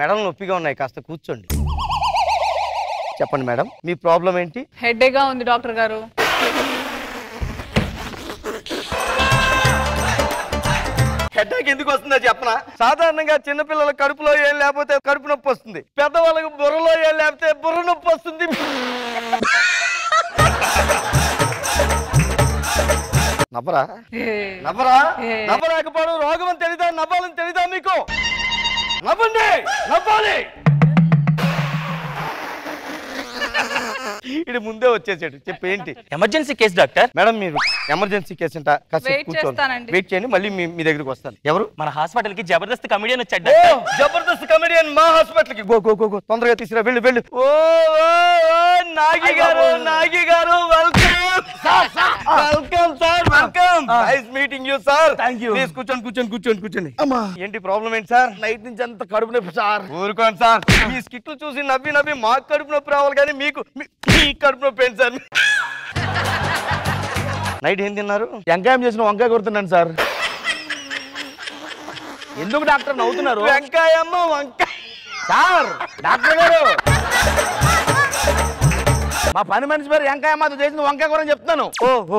మెడలు నొప్పిగా ఉన్నాయి, కాస్త కూర్చోండి. చెప్పండి మేడం, మీ ప్రాబ్లం ఏంటి? హెడేగా ఉంది డాక్టర్ గారు. హెడ్ఏక్ ఎందుకు వస్తుందో చెప్పనా? సాధారణంగా చిన్నపిల్లల కడుపులో ఏం లేకపోతే కడుపు నొప్పి వస్తుంది, పెద్దవాళ్ళకి బుర్రలో ఏం లేకపోతే బుర్ర నొప్పి వస్తుంది. నవ్వరా నవ్వరా? నవ్వలేకపోవడం రోగం అని తెలీదా? నవ్వాలని తెలీదా మీకు? నవ్వండి, నవ్వాలి. ఇది ముందే వచ్చేసాడు. చెప్పు ఏంటి? Emergency case doctor. మేడం మీరు ఎమర్జెన్సీ కేసు అంట, Wait చేస్తానండి. వెయిట్ చేయండి, మళ్ళీ మీ దగ్గరికి వస్తాను. ఎవరు? మన హాస్పిటల్ కి జబర్దస్త్ కమెడియన్ వచ్చాడు. జబర్దస్త్ కమెడియన్ మా హాస్పిటల్ కి. గో గో గో గో, తొందరగా తీసుకురా, వెళ్ళు వెళ్ళు. ఓ నాగి గారు, నాగి గారు, welcome. Welcome sir, welcome. Nice meeting you sir. Thank you. Please కూర్చోండి కూర్చోండి కూర్చోండి కూర్చోండి. అమ్మా, ఏంటి ప్రాబ్లం ఏంటి సార్? నైట్ నుంచి అంత కడుపు నొప్పి సార్. ఊరుకోండి సార్, మీ స్కిట్లు చూసి నవ్వి నవ్వి మాకు కడుపు నొప్పి రావాలి కానీ మీకు మీ కడుపు నొప్పి ఏంటి సార్? నైట్ ఏం తిన్నారు? వంకాయం చేసిన వంకాయ కొడుతున్నాను సార్. ఎందుకు డాక్టర్ నవ్వుతున్నారు? వెంకాయమ్మ వంకాయ. సార్ డాక్టర్ గారు, మా పని మనిషి పేరు వంకాయమ్మ చేసిన వంకాయ కూర అని చెప్తున్నాను. ఓ ఓ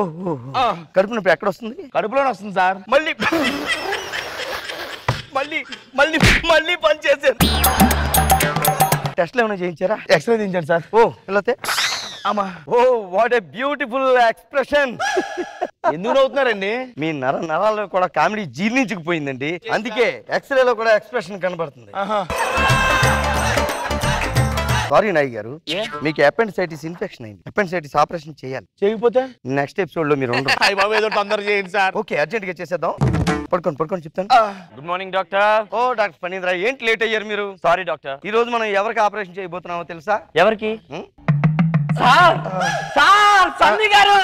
ఓ, కడుపు నొప్పి ఎక్కడ వస్తుంది? కడుపులోనే వస్తుంది సార్. మళ్ళీ మళ్ళీ మళ్ళీ మళ్ళీ పని చేశారు. టెస్ట్లు ఏమైనా చేయించారా? X ray తీయించండి sir. ఓ వెళ్ళతే. అమ్మా, oh what a beautiful expression. ఎందుకు నవ్వుతున్నారండి? మీ నరాల్లో కూడా కామెడీ జీర్ణించుకుపోయిందండి, అందుకే ఎక్స్రేలో కూడా ఎక్స్ప్రెషన్ కనబడుతుంది. సారీ నాయ్ గారు, మీకు అపెండిసైటిస్ ఇన్ఫెక్షన్ అయింది. అపెండిసైటిస్ ఆపరేషన్ చేయాలి. చేయకపోతే నెక్స్ట్ ఎపిసోడ్ లో మీరు ఉండరు. అయ్య బాబు, ఏదో తొందర చేయండి సార్. ఓకే, అర్జెంట్ గా చేసేద్దాం. పడుకోండి పడుకోండి చెప్తాను. Good morning doctor. Oh doctor Phanindra, ఏంటి లేట్ అయ్యారు మీరు? Sorry doctor. ఈ రోజు మనం ఎవరికి ఆపరేషన్ చేయబోతున్నామో తెలుసా? ఎవరికి? హ్మ్? సార్ సార్ సన్నీ గారు.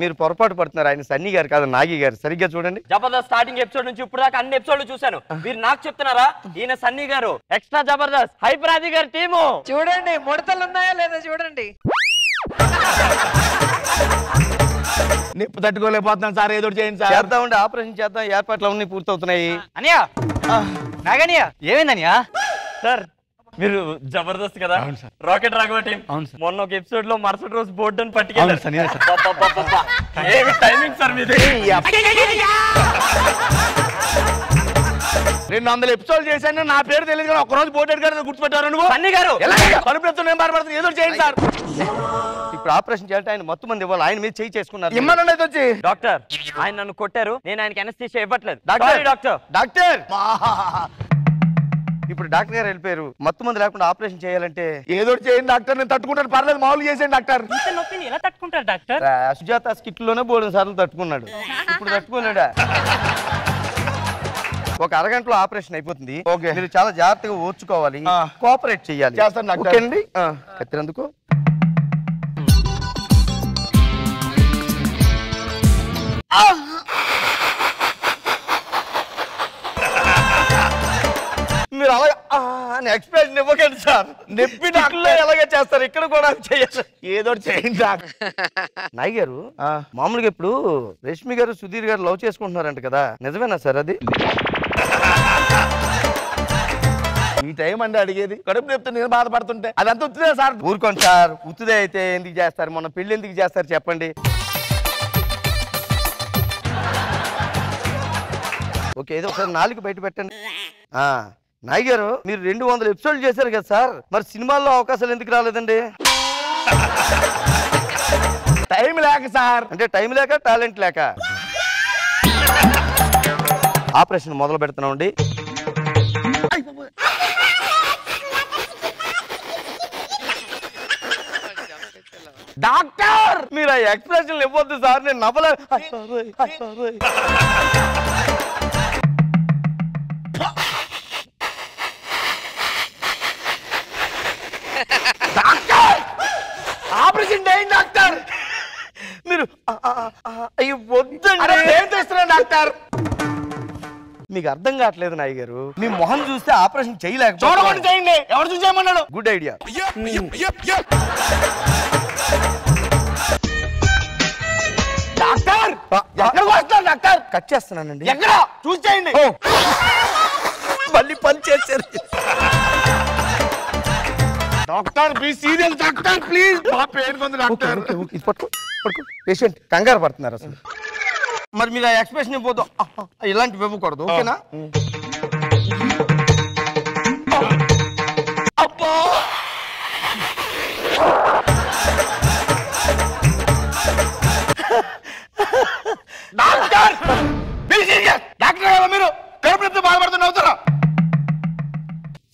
మీరు పొరపాటు పడుతున్నారు, ఆయన సన్నీ గారు కాదు, నాగి గారు. సరిగ్గా చూడండి. జబర్దస్త్ స్టార్టింగ్ ఎపిసోడ్ నుంచి ఇప్పుడు దాకా అన్ని ఎపిసోడ్లు చూశాను. మీరు నాకు చెప్తున్నారా ఈయన సన్నీ గారు? ఎక్స్ట్రా జబర్దస్త్ హైపరాది గారి టీము. చూడండి ముడతలు ఉన్నాయా లేదా చూడండి. నిప్పు తట్టుకోలేకపోతున్నాను సార్, ఏదో చేయండి సార్. చేద్దామండి, ఆపరేషన్ చేద్దాం. ఏర్పాట్లు అన్ని పూర్తవుతున్నాయి. అనియా నాగనియా, ఏమైందనియా? సార్ మీరు జబర్దస్త్ కదా, రాకెట్ రాఘవ టీం. మొన్న ఒక ఎపిసోడ్ లో మరుసటి రోజు బోర్డు అని పట్టుకెళ్ళారు. ఏమి టైమింగ్ సార్ మీది? 200 ఎపిసోడ్ చేశాను, నా పేరు తెలియదు కానీ ఒక్కరోజు బోర్డు గారు గుర్తుపెట్టారు నువ్వు. సన్నీ గారు కడుపు ఎత్తు నేను బాధపడుతుంది, ఏదో చేయండి సార్. ఇప్పుడు ఆపరేషన్ చేయాలంటే ఆయన మొత్తం మంది ఇవ్వాలి, ఆయన మీద చేయి చేసుకున్నారు. ఇమ్మనండి అయితే వచ్చి. డాక్టర్ ఆయన నన్ను కొట్టారు, నేను ఆయనకి అనస్థీషియా ఇవ్వట్లేదు. డాక్టర్ డాక్టర్ డాక్టర్ ఇప్పుడు డాక్టర్ గారు వెళ్ళిపోయారు. మొత్తం మంది లేకుండా ఆపరేషన్ చేయాలంటే ఏదో చేయండి డాక్టర్, నేను తట్టుకుంటాను, పర్లేదు, మామూలు చేసేయండి డాక్టర్. ఇంత నొప్పిని ఎలా తట్టుకుంటారు డాక్టర్? సుజాత స్కిట్ లోనే 3 సార్లు తట్టుకున్నాడు, ఇప్పుడు తట్టుకోలేడా? ఒక అరగంటలో ఆపరేషన్ అయిపోతుంది. ఓకే. మీరు చాలా జాగ్రత్తగా ఓర్చుకోవాలి, కోఆపరేట్ చేయాలి. చేస్తాను డాక్టర్. ఓకే అండి. కత్తిరందుకు. మీరు అలాగే అని ఎక్స్ప్రెషన్ ఇవ్వకండి సార్. నొప్పి డాక్టర్లో ఎలాగే చేస్తారు, ఇక్కడ కూడా చేయాలి. ఏదో చేయండి డాక్టర్. నాయ్ గారు, మామూలుగా ఇప్పుడు రష్మి గారు సుధీర్ గారు లవ్ చేసుకుంటున్నారంట కదా, నిజమేనా సార్ అది? ఈ టైం అండి అడిగేది, కడుపు నొప్పి నేను బాధపడుతుంటే అదంతా ఉత్తుదే సార్. ఊరుకోండి సార్, ఉత్తుదే అయితే ఎందుకు చేస్తారు? మొన్న పెళ్లి ఎందుకు చేస్తారు చెప్పండి? ఓకే ఏదో ఒకసారి నాలుగు బయట పెట్టండి. నాయ్ గారు మీరు 200 ఎపిసోడ్లు చేశారు కదా సార్, మరి సినిమాల్లో అవకాశాలు ఎందుకు రాలేదండి? టైం లేక సార్. అంటే టైం లేక టాలెంట్ లేక? ఆపరేషన్ మొదలు పెడుతున్నామండి. డాక్టర్ మీరు ఆ ఎక్స్ప్రెషన్ ఇవ్వద్దు సార్, నేను నవ్వలే. ఆపరేషన్ చేయండి డాక్టర్. మీరు అయ్యి వద్దండి. ఏం చేస్తున్నారు డాక్టర్? మీకు అర్థం కావట్లేదు నాయ్ గారు, మీ మొహం చూస్తే ఆపరేషన్ చేయలేక. చూడకుండా చేయండి. ఎవరు చూసేయమన్నాడు? Good idea. డాక్టర్ ఎక్కడికి వస్తున్నారు డాక్టర్? కట్ చేస్తున్నానండి. ఎక్కడ చూసి చేయండి. మళ్ళీ పని చేశారు. Doctor be serious doctor please. మా పేరు కొంది డాక్టర్. పేషెంట్ కంగారు పడుతున్నారు అసలు. మరి మీరు ఆ ఎక్స్ప్రెషన్ ఇవ్వద్దు, ఇలాంటివి ఇవ్వకూడదు. ఓకేనా? అబ్బా డాక్టర్ బి సీరియస్. డాక్టర్ కదా మీరు? కడుపుతో బాధపడుతున్నా.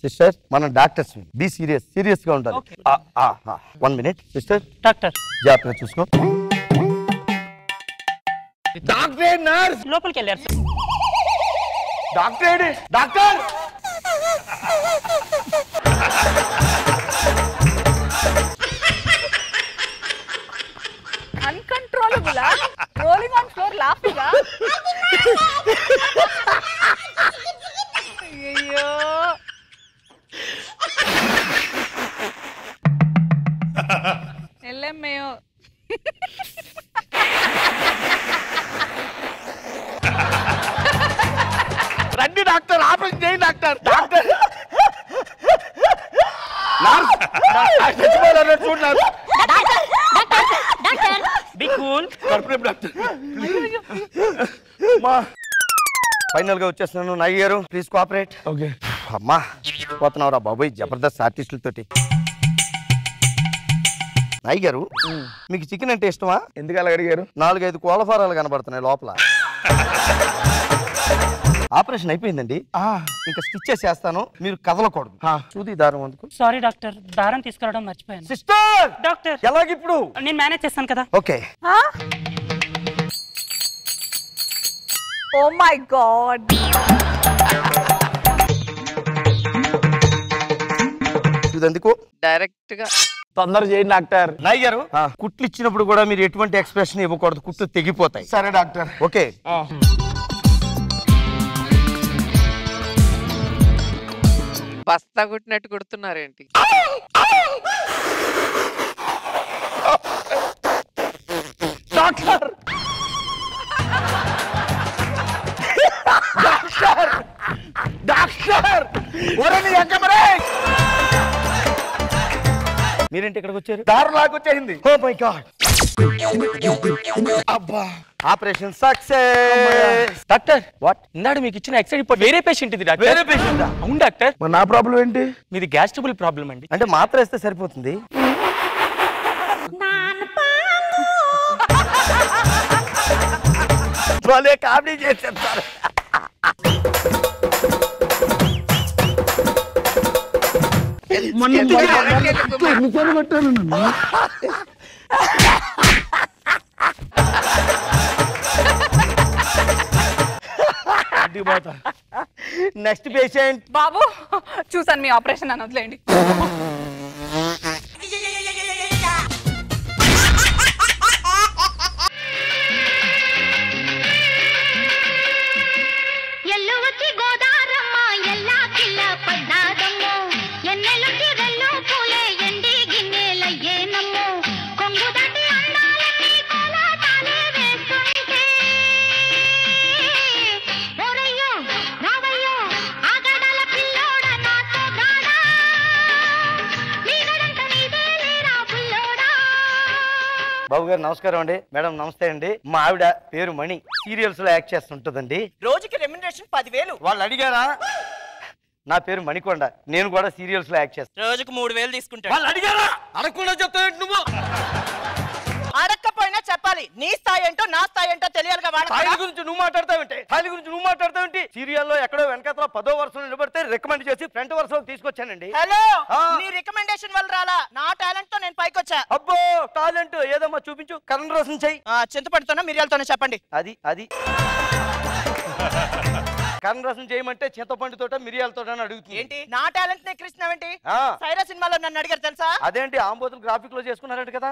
సిస్టర్ మనం డాక్టర్స్, బీ సీరియస్ గా ఉండాలి. 1 minute సిస్టర్. డాక్టర్ జాగ్రత్తగా చూసుకో. డాక్టర్ నర్స్ లోపలికి వెళ్ళారు sir. Doctor doctor uncontrollable rolling on floor laughing. అయ్యో ఎల్లెమ్మయో. రండి డాక్టర్, ఆపరేషన్ చేయండి డాక్టర్. డాక్టర్ నర్స్ చూడన్నారు. Be cool. ఫైనల్ గా వచ్చేస్తున్నాను. నాయ్ గారు ప్లీజ్ కోఆపరేట్. ఓకే. అమ్మా పోతున్నావురా బాబోయ్ జబర్దస్త్ ఆర్టిస్టులతోటి. నాయ్ గారు మీకు చికెన్ అంటే ఇష్టమా? ఎందుకు అలా అడిగారు? 4-5 కోళ్ళఫారాలు కనబడుతున్నాయి లోపల. ఆపరేషన్ అయిపోయిందండి, ఇంకా స్టిచ్ చేసేస్తాను, మీరు కదలకూడదు. చూది దారం అందుకు. సారీ డాక్టర్, దారం తీసుకురావడం మర్చిపోయాను. సిస్టర్ డాక్టర్ ఎలాగిప్పుడు? నేను మేనేజ్ చేస్తాను కదా. ఓకే. Oh my God. చూదందుకు డైరెక్ట్ గా తొందర చేయండి డాక్టర్. నాయ్ గారు కుట్లు ఇచ్చినప్పుడు కూడా మీరు ఎటువంటి ఎక్స్ప్రెషన్ ఇవ్వకూడదు, కుట్లు తెగిపోతాయి. సరే డాక్టర్. ఓకే. బస్తా కుట్టినట్టు కుడుతున్నారేంటి? డాక్టర్ డాక్టర్ డాక్టర్ ఒరేని ఎక్కమరే. మీరేంటి ఇక్కడికి వచ్చారు? దారు లాగొచ్చేసింది. Oh my God. అబ్బా ఆపరేషన్ సక్సెస్. Doctor what? ఇందాడు మీకు ఇచ్చిన ఎక్స్రే రిపోర్ట్ వేరే పేషెంట్ ఇది డాక్టర్. వేరే పేషెంట్? అవును డాక్టర్. మరి నా ప్రాబ్లం ఏంటి? మీది గ్యాస్ ట్రబుల్ ప్రాబ్లం అండి. అంటే మాత్ర వేస్తే సరిపోతుంది. భలే కామెడీ చేశారు సార్. Next patient. బాబు చూసాను మీ ఆపరేషన్ అని వదిలేండి. బాబు గారు నమస్కారం అండి. మేడం నమస్తే అండి. మా ఆవిడ పేరు మణి, సీరియల్స్ లో యాక్ట్ చేస్తుంటదండి. రోజుకి రెమ్యునరేషన్ 10,000. వాళ్ళు అడిగారా? నా పేరు మణికొండ, నేను కూడా సీరియల్స్ లో యాక్ట్ చేస్తాను. రోజుకు 3,000 తీసుకుంటాడు. వాళ్ళు అడిగారా? అడగకుండా చెప్తావు నువ్వు. అడక్కపోయినా చెప్పాలి. నీ స్థాయి ఏంటో నా స్థాయి ఏంటో తెలియాలిగా. స్థాయి గురించి నువ్వు మాట్లాడతావేంటి? సీరియల్లో ఎక్కడో వెనకాతల 10వ వరుసలో నిలబడితే రికమెండ్ చేసి ఫ్రంట్ వరుసలో తీసుకొచ్చానండి. హలో, నీ రికమెండేషన్ వల్ల రాలా, నా టాలెంట్ తో నేను పైకొచ్చా. అబ్బో టాలెంట్ ఏదమ్మా చూపించు. కరెంట్ రసం చెయ్యి. చింతపండుతోనా మిరియాలతోనే చెప్పండి. అది కరెంట్ రసం చేయమంటే చింతపండుతోట మిరియాలతోట అని అడుగుతుంది. ఏంటి నా టాలెంట్ నే కృష్ణవేంటి? సైరా సినిమాలో నన్ను అడిగారు తెలుసా? అదేంటి ఆంబోతులు గ్రాఫిక్ లో చేసుకున్నారంట కదా.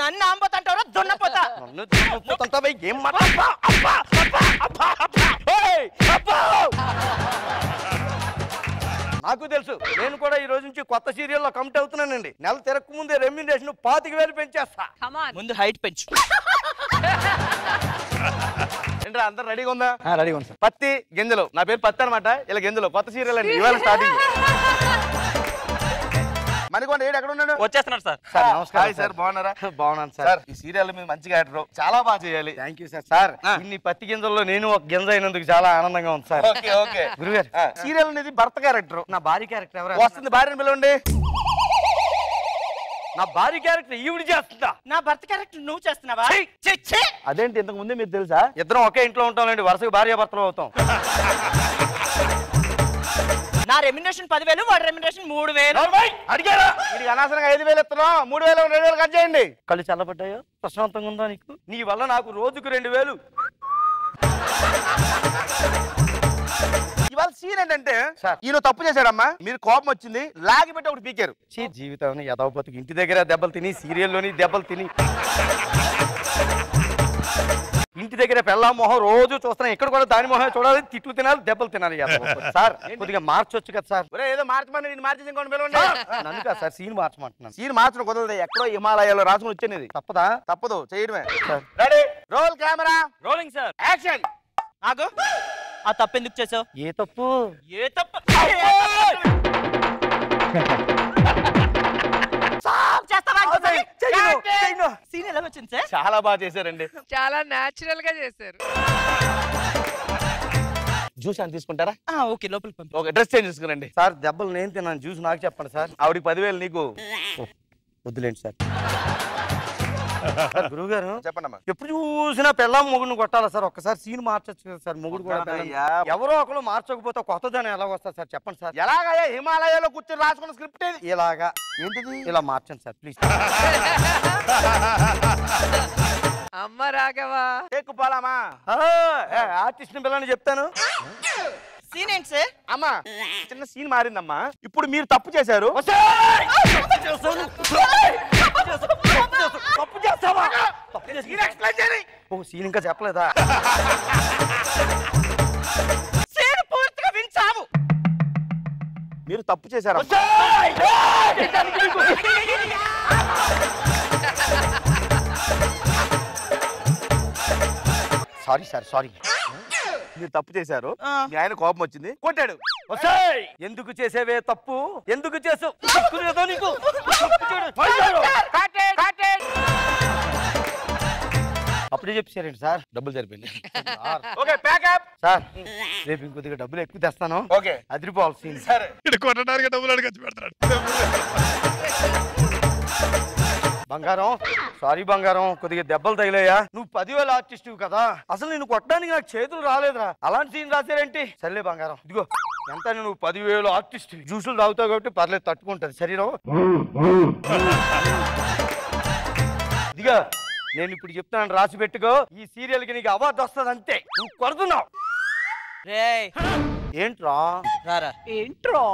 నన్ను ఆంబోత్ అంటారా? దున్నపోతా. ఏం నాకు తెలుసు. నేను కూడా ఈ రోజు నుంచి కొత్త సీరియల్లో కమిట్ అవుతున్నానండి. నెల తిరగక ముందే రెమ్యునరేషన్ 25,000 పెంచేస్తా. ముందు హైట్ పెంచు. ఏంట్రా అందరు రెడీగా ఉందా? రెడీగా ఉంది సార్. పత్తి గింజలు, నా పేరు పత్తి అనమాట. ఇలా గింజలు కొత్త సీరియల్ అండి, ఇవాళ స్టార్టింగ్. మణికొండ ఏడు ఎక్కడ ఉన్నాడు? వచ్చేస్తున్నాడు సార్. సార్ నమస్కారం సార్, బాగున్నారా? బాగున్నాను సార్, సార్. ఈ సీరియల్ మీద మంచిగా ఆడరు, చాలా బాగా చేయాలి. Thank you sir. సార్ ఇన్ని పత్తి గింజల్లో నేను ఒక గింజ అయినందుకు చాలా ఆనందంగా ఉంది సార్. ఓకే గురుగారు, సీరియల్ అనేది భర్త క్యారెక్టర్. నా భార్య క్యారెక్టర్ ఎవరు? వస్తుంది, భార్యను పిలవండి. నా భార్య క్యారెక్టర్ ఈవిడ చేస్తుందా? నా భర్త క్యారెక్టర్ నువ్వు చేస్తున్నావా? అదేంటి ఇంతకు ముందే మీకు తెలుసా? ఇద్దరం ఒకే ఇంట్లో ఉంటామండి, వరుసగా భార్య భర్తలు అవుతాం. నా రెమ్యునరేషన్ 10,000, వాడి రెమ్యునరేషన్ 3,000. అడిగారా? వీడికి అనవసరంగా 5,000 ఇస్తున్నాం. 3,000 2,000 కట్ చేయండి. కళ్ళు చల్లబడ్డాయో? ప్రశాంతంగా ఉందా నీకు? నీ వల్ల నాకు రోజుకు 2,000. ఇవాళ సీన్ ఏంటంటే, ఈయన తప్పు చేశాడమ్మా, మీరు కోపం వచ్చింది, లాగి పెట్టి ఒకటి పీకారు. జీవితం యథాపతికి ఇంటి దగ్గర దెబ్బలు తిని, సీరియల్లోని దెబ్బలు తిని, ఇంటి దగ్గర పెళ్ళా మొహం రోజు చూస్తున్నాం, ఇక్కడ కూడా దాని మొహం చూడాలి, తిట్లు తినాలి, దెబ్బలు తినాలి. సార్ కొద్దిగా మార్చొచ్చు కదా సార్. ఏదో మార్చమని నేను మార్చేసి ఇంకోటి పిలవండి. నన్ను కాదు సార్, సీన్ మార్చమంటున్నాను. సీన్ మార్చడం కుదరదు, ఎక్కడో హిమాలయాల్లో రాసుకుని వచ్చేది. తప్పదా? తప్పదు, చేయడమే. Ready, roll camera, rolling sir, action. ఆగు. ఆ తప్పు ఎందుకు చేసావు? ఏ తప్పు? సీన్ ఎలా వచ్చింది సార్? చాలా బాగా చేశారండి, చాలా నేచురల్ గా చేశారు. జ్యూస్ అని తీసుకుంటారా? ఓకే, లోపలికి పంపి. ఓకే, డ్రెస్ చేంజ్ చేసుకురండి. సార్ దెబ్బలు నేను తిన్నాను, జ్యూస్ నాకు చెప్పండి సార్. ఆవిడికి 10,000 నీకు వద్దులేండి సార్. గురువు గారు చెప్పండమ్మా. ఎప్పుడు చూసినా పెళ్ళాం మొగుడిని కొట్టాలా సార్? ఒక్కసారి సీన్ మార్చొచ్చు కదా సార్. మొగుడు కూడా ఎవరో ఒకరు మార్చకపోతే కొత్తదాన్ని ఎలా వస్తారు సార్? చెప్పండి సార్. ఎలాగయ్యా హిమాలయాలో కూర్చొని రాసుకున్న స్క్రిప్ట్ ఇది? ఇలాగా ఏంటిది? ఇలా మార్చండి సార్ ప్లీజ్. అమ్మ రాఘవా, ఎక్కుపోలామా? ఆర్టిస్ట్ ని పిల్లని చెప్తాను. సీన్ ఏంటి సార్? అమ్మా, చిన్న సీన్ మారిందమ్మా. ఇప్పుడు మీరు తప్పు చేశారు. సీన్ ఇంకా చెప్పలేదా? సీన్ పూర్తిగా వించావు. మీరు తప్పు చేశారు. Sorry sir, sorry. మీరు తప్పు చేశారు, మీ ఆయన కోపం వచ్చింది, కొట్టాడు. ఎందుకు చేసేవే తప్పు? ఎందుకు చేసావు? నీకు అప్పుడే చెప్పారండి సార్. డబ్బులు సరిపోయింది. Okay packup sir. రేపు ఇంకొద్దిగా డబ్బులు ఎక్కువ తెస్తాను. ఓకే, అదిరిపోవాలి సీన్. సరే. కొట్టడానికి డబ్బులు అడగచ్చు పెడతాడు. బంగారం, సారీ బంగారం, కొద్దిగా దెబ్బలు తగిలాయా? నువ్వు 10,000 ఆర్టిస్ట్ కదా, అసలు నేను కొట్టడానికి నాకు చేతులు రాలేదురా. అలాంటి సీన్ రాశారేంటి? సర్లే బంగారం, ఇదిగో ఎంత, నువ్వు 10,000 ఆర్టిస్ట్, జ్యూసులు తాగుతావు కాబట్టి పర్లేదు, తట్టుకుంటది శరీరం. ఇదిగా నేను ఇప్పుడు చెప్తాను, రాసి పెట్టుకో. ఈ సీరియల్ కి నీకు అవార్డు వస్తుంది అంతే. నువ్వు కొడుతున్నావు. ఏంట్రా? ఏంట్రో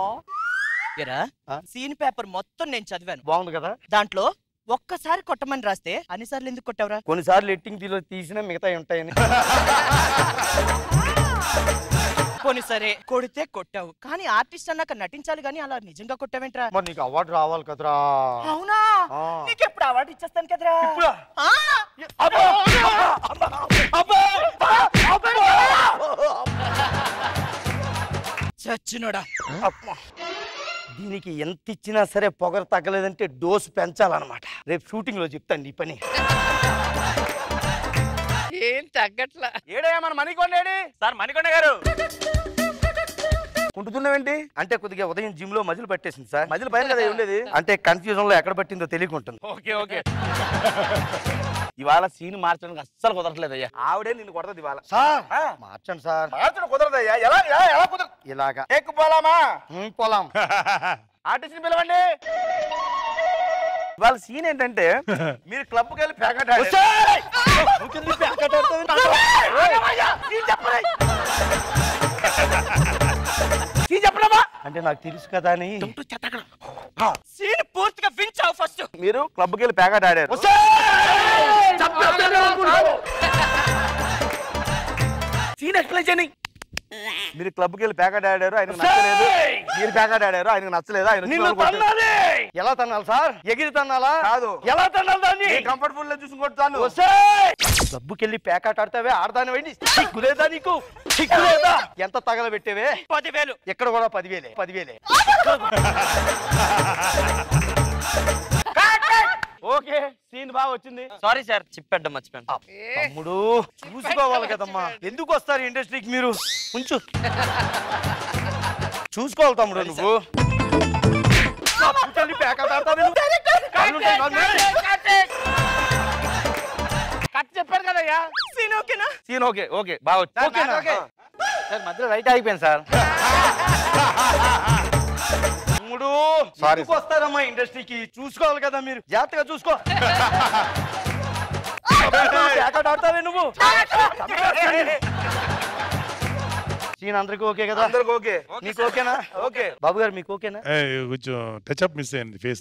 సీన్ పేపర్ మొత్తం నేను చదివాను. బాగుంది కదా? దాంట్లో ఒక్కసారి కొట్టమని రాస్తే అన్నిసార్లు ఎందుకు కొట్టావురా? కొన్నిసార్లు ఎట్టింగ్ తీసినా మిగతా ఉంటాయని. పోనీ సరే, కొడితే కొట్టావు, కానీ ఆర్టిస్ట్ అన్నాక నటించాలి గానీ అలా నిజంగా కొట్టావేంట్రా? మరి నీకు అవార్డు రావాలి కదరా. అవునా? నీకు ఎప్పుడు అవార్డు ఇచ్చేస్తాను కదరా. చచ్చినోడా. దీనికి ఎంత ఇచ్చినా సరే పొగరు తగ్గలేదంటే డోసు పెంచాలన్నమాట. రేపు షూటింగ్ లో చెప్తాను ఈ పని. ఏం తగ్గట్లా. ఏడయ్యా మన మణికొండేడి? సార్ మణికొండ గారు కుంటున్నావేంటి? అంటే కొద్దిగా ఉదయం జిమ్ లో మజిల్ పట్టేసింది సార్. మజిల్ పైన కదా ఉండేది, అంటే కన్ఫ్యూజన్ లో ఎక్కడ పట్టిందో తెలియకుంటుంది. Okay okay. ఇవాళ సీన్ మార్చడానికి అస్సలు కుదరట్లేదయ్యా. ఆవిడే నిన్ను కొడతది ఇవాళ. సార్ మార్చండి సార్. మార్చడం కుదరదయ్యా. ఎలా ఎలా కుదరదు? ఇలాగా ఎక్కు పోలామా? పోలాం. ఆర్టిస్ట్ పిలవండి. ఇవాళ సీన్ ఏంటంటే మీరు క్లబ్కి వెళ్ళి ప్యాకెట్ చెప్పడమా అంటే నాకు తెలుసు కదా అని. సీన్ పూర్తిగా వించావు ఫస్ట్. మీరు క్లబ్కి వెళ్ళి ప్యాకెట్ ఆడారు. సీన్ ఎక్స్ప్లెయిన్ చేయండి. మీరు క్లబ్కి వెళ్ళి ప్యాకెట్ ఆడారు, ఆయనకు నచ్చలేదు. మీరు ప్యాకెట్ ఆడారు, ఆయనకు నచ్చలేదు. ఆయన ఎలా తన్నాలి సార్? ఎగిరి తన్నాలా? కాదు. ఎలా తన్నాలి దాన్ని? కంఫర్టబుల్ గా చూసి కొడతాను. క్లబ్కి వెళ్ళి ప్యాకెట్ ఆడతావే, ఆడదాని వెండి సిగ్గులేదా నీకు? సిగ్గులేదా? ఎంత తగలబెట్టేవే? 10,000. ఎక్కడ కూడా 10,000. 10,000. ఓకే సీన్ బాగా వచ్చింది. సారీ సార్ చెప్పేద్దాం మర్చిపోయాను. తమ్ముడు చూసుకోవాలి కదమ్మా. ఎందుకు వస్తారు ఇండస్ట్రీకి మీరు? ఉంచు, చూసుకోవాలి తమ్ముడు. నువ్వు కట్ చెప్పారు కదయ్యా. సీన్ ఓకేనా? సీన్ ఓకే ఓకే బాగా వచ్చింది. సార్ మధ్యలో రైట్ ఆగిపోయింది సార్. తమ్ముడు ఎందుకు వస్తారమ్మా ఇండస్ట్రీకి? చూసుకోవాలి కదా మీరు, జాగ్రత్తగా చూసుకో. ప్యాకెట్ ఆడతావే నువ్వు? సీన్ అందరికి ఓకే కదా? అందరికి ఓకే. నీకు ఓకేనా? ఓకే. బాబు గారు మీకు ఓకేనా? కొంచెం టచ్అప్ మిస్ అయింది ఫేస్.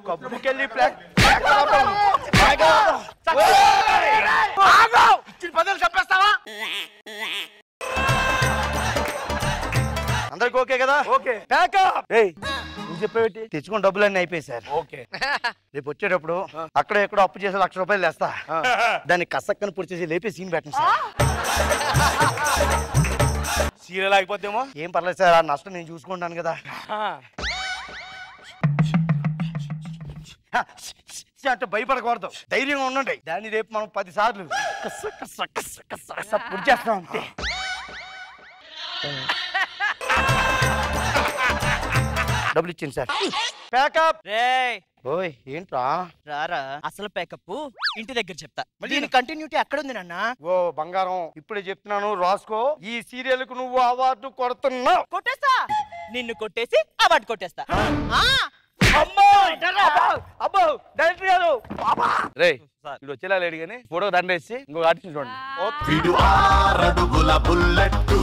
కప్పుకెళ్ళి ఇచ్చిన పదాలు చెప్పేస్తావా? అందరికి ఓకే కదా? ఓకే. నువ్వు చెప్పేటి తెచ్చుకుని డబ్బులన్నీ అయిపోయి సార్. ఓకే. రేపు వచ్చేటప్పుడు అక్కడ ఎక్కడో అప్పు చేసి 1,00,000 రూపాయలు తెస్తా. దాన్ని కసక్కని పొడి చేసి లేపి సీన్ పెట్టండి సార్. సీరియల్ ఆగిపోతేమో ఏం పర్లేదు సార్, ఆ నష్టం నేను చూసుకుంటాను కదా. అంటే భయపడకూడదు, ధైర్యంగా ఉండండి. దాన్ని రేపు మనం 10 సార్లు పొడి చేస్తాం అంతే. డబ్బులు ఇచ్చింది సార్. ప్యాకప్. ఓయ్ ఏంట్రా? రారా, అసలు ప్యాకప్ ఇంటి దగ్గర చెప్తా. దీని కంటిన్యూటీ ఎక్కడ ఉంది నాన్న? ఓ బంగారం, ఇప్పుడే చెప్తున్నాను రాసుకో. ఈ సీరియల్ కు నువ్వు అవార్డు కొడుతున్నావు. కొట్టేస్తా, నిన్ను కొట్టేసి అవార్డు కొట్టేస్తా. అబ్బో డైరెక్టర్ గారు. రే ఇప్పుడు వచ్చేలా లేడు కానీ ఫోటో దండేసి ఇంకొక ఆర్టిస్ట్ చూడండి. విడు 6 అడుగుల బుల్లెట్టు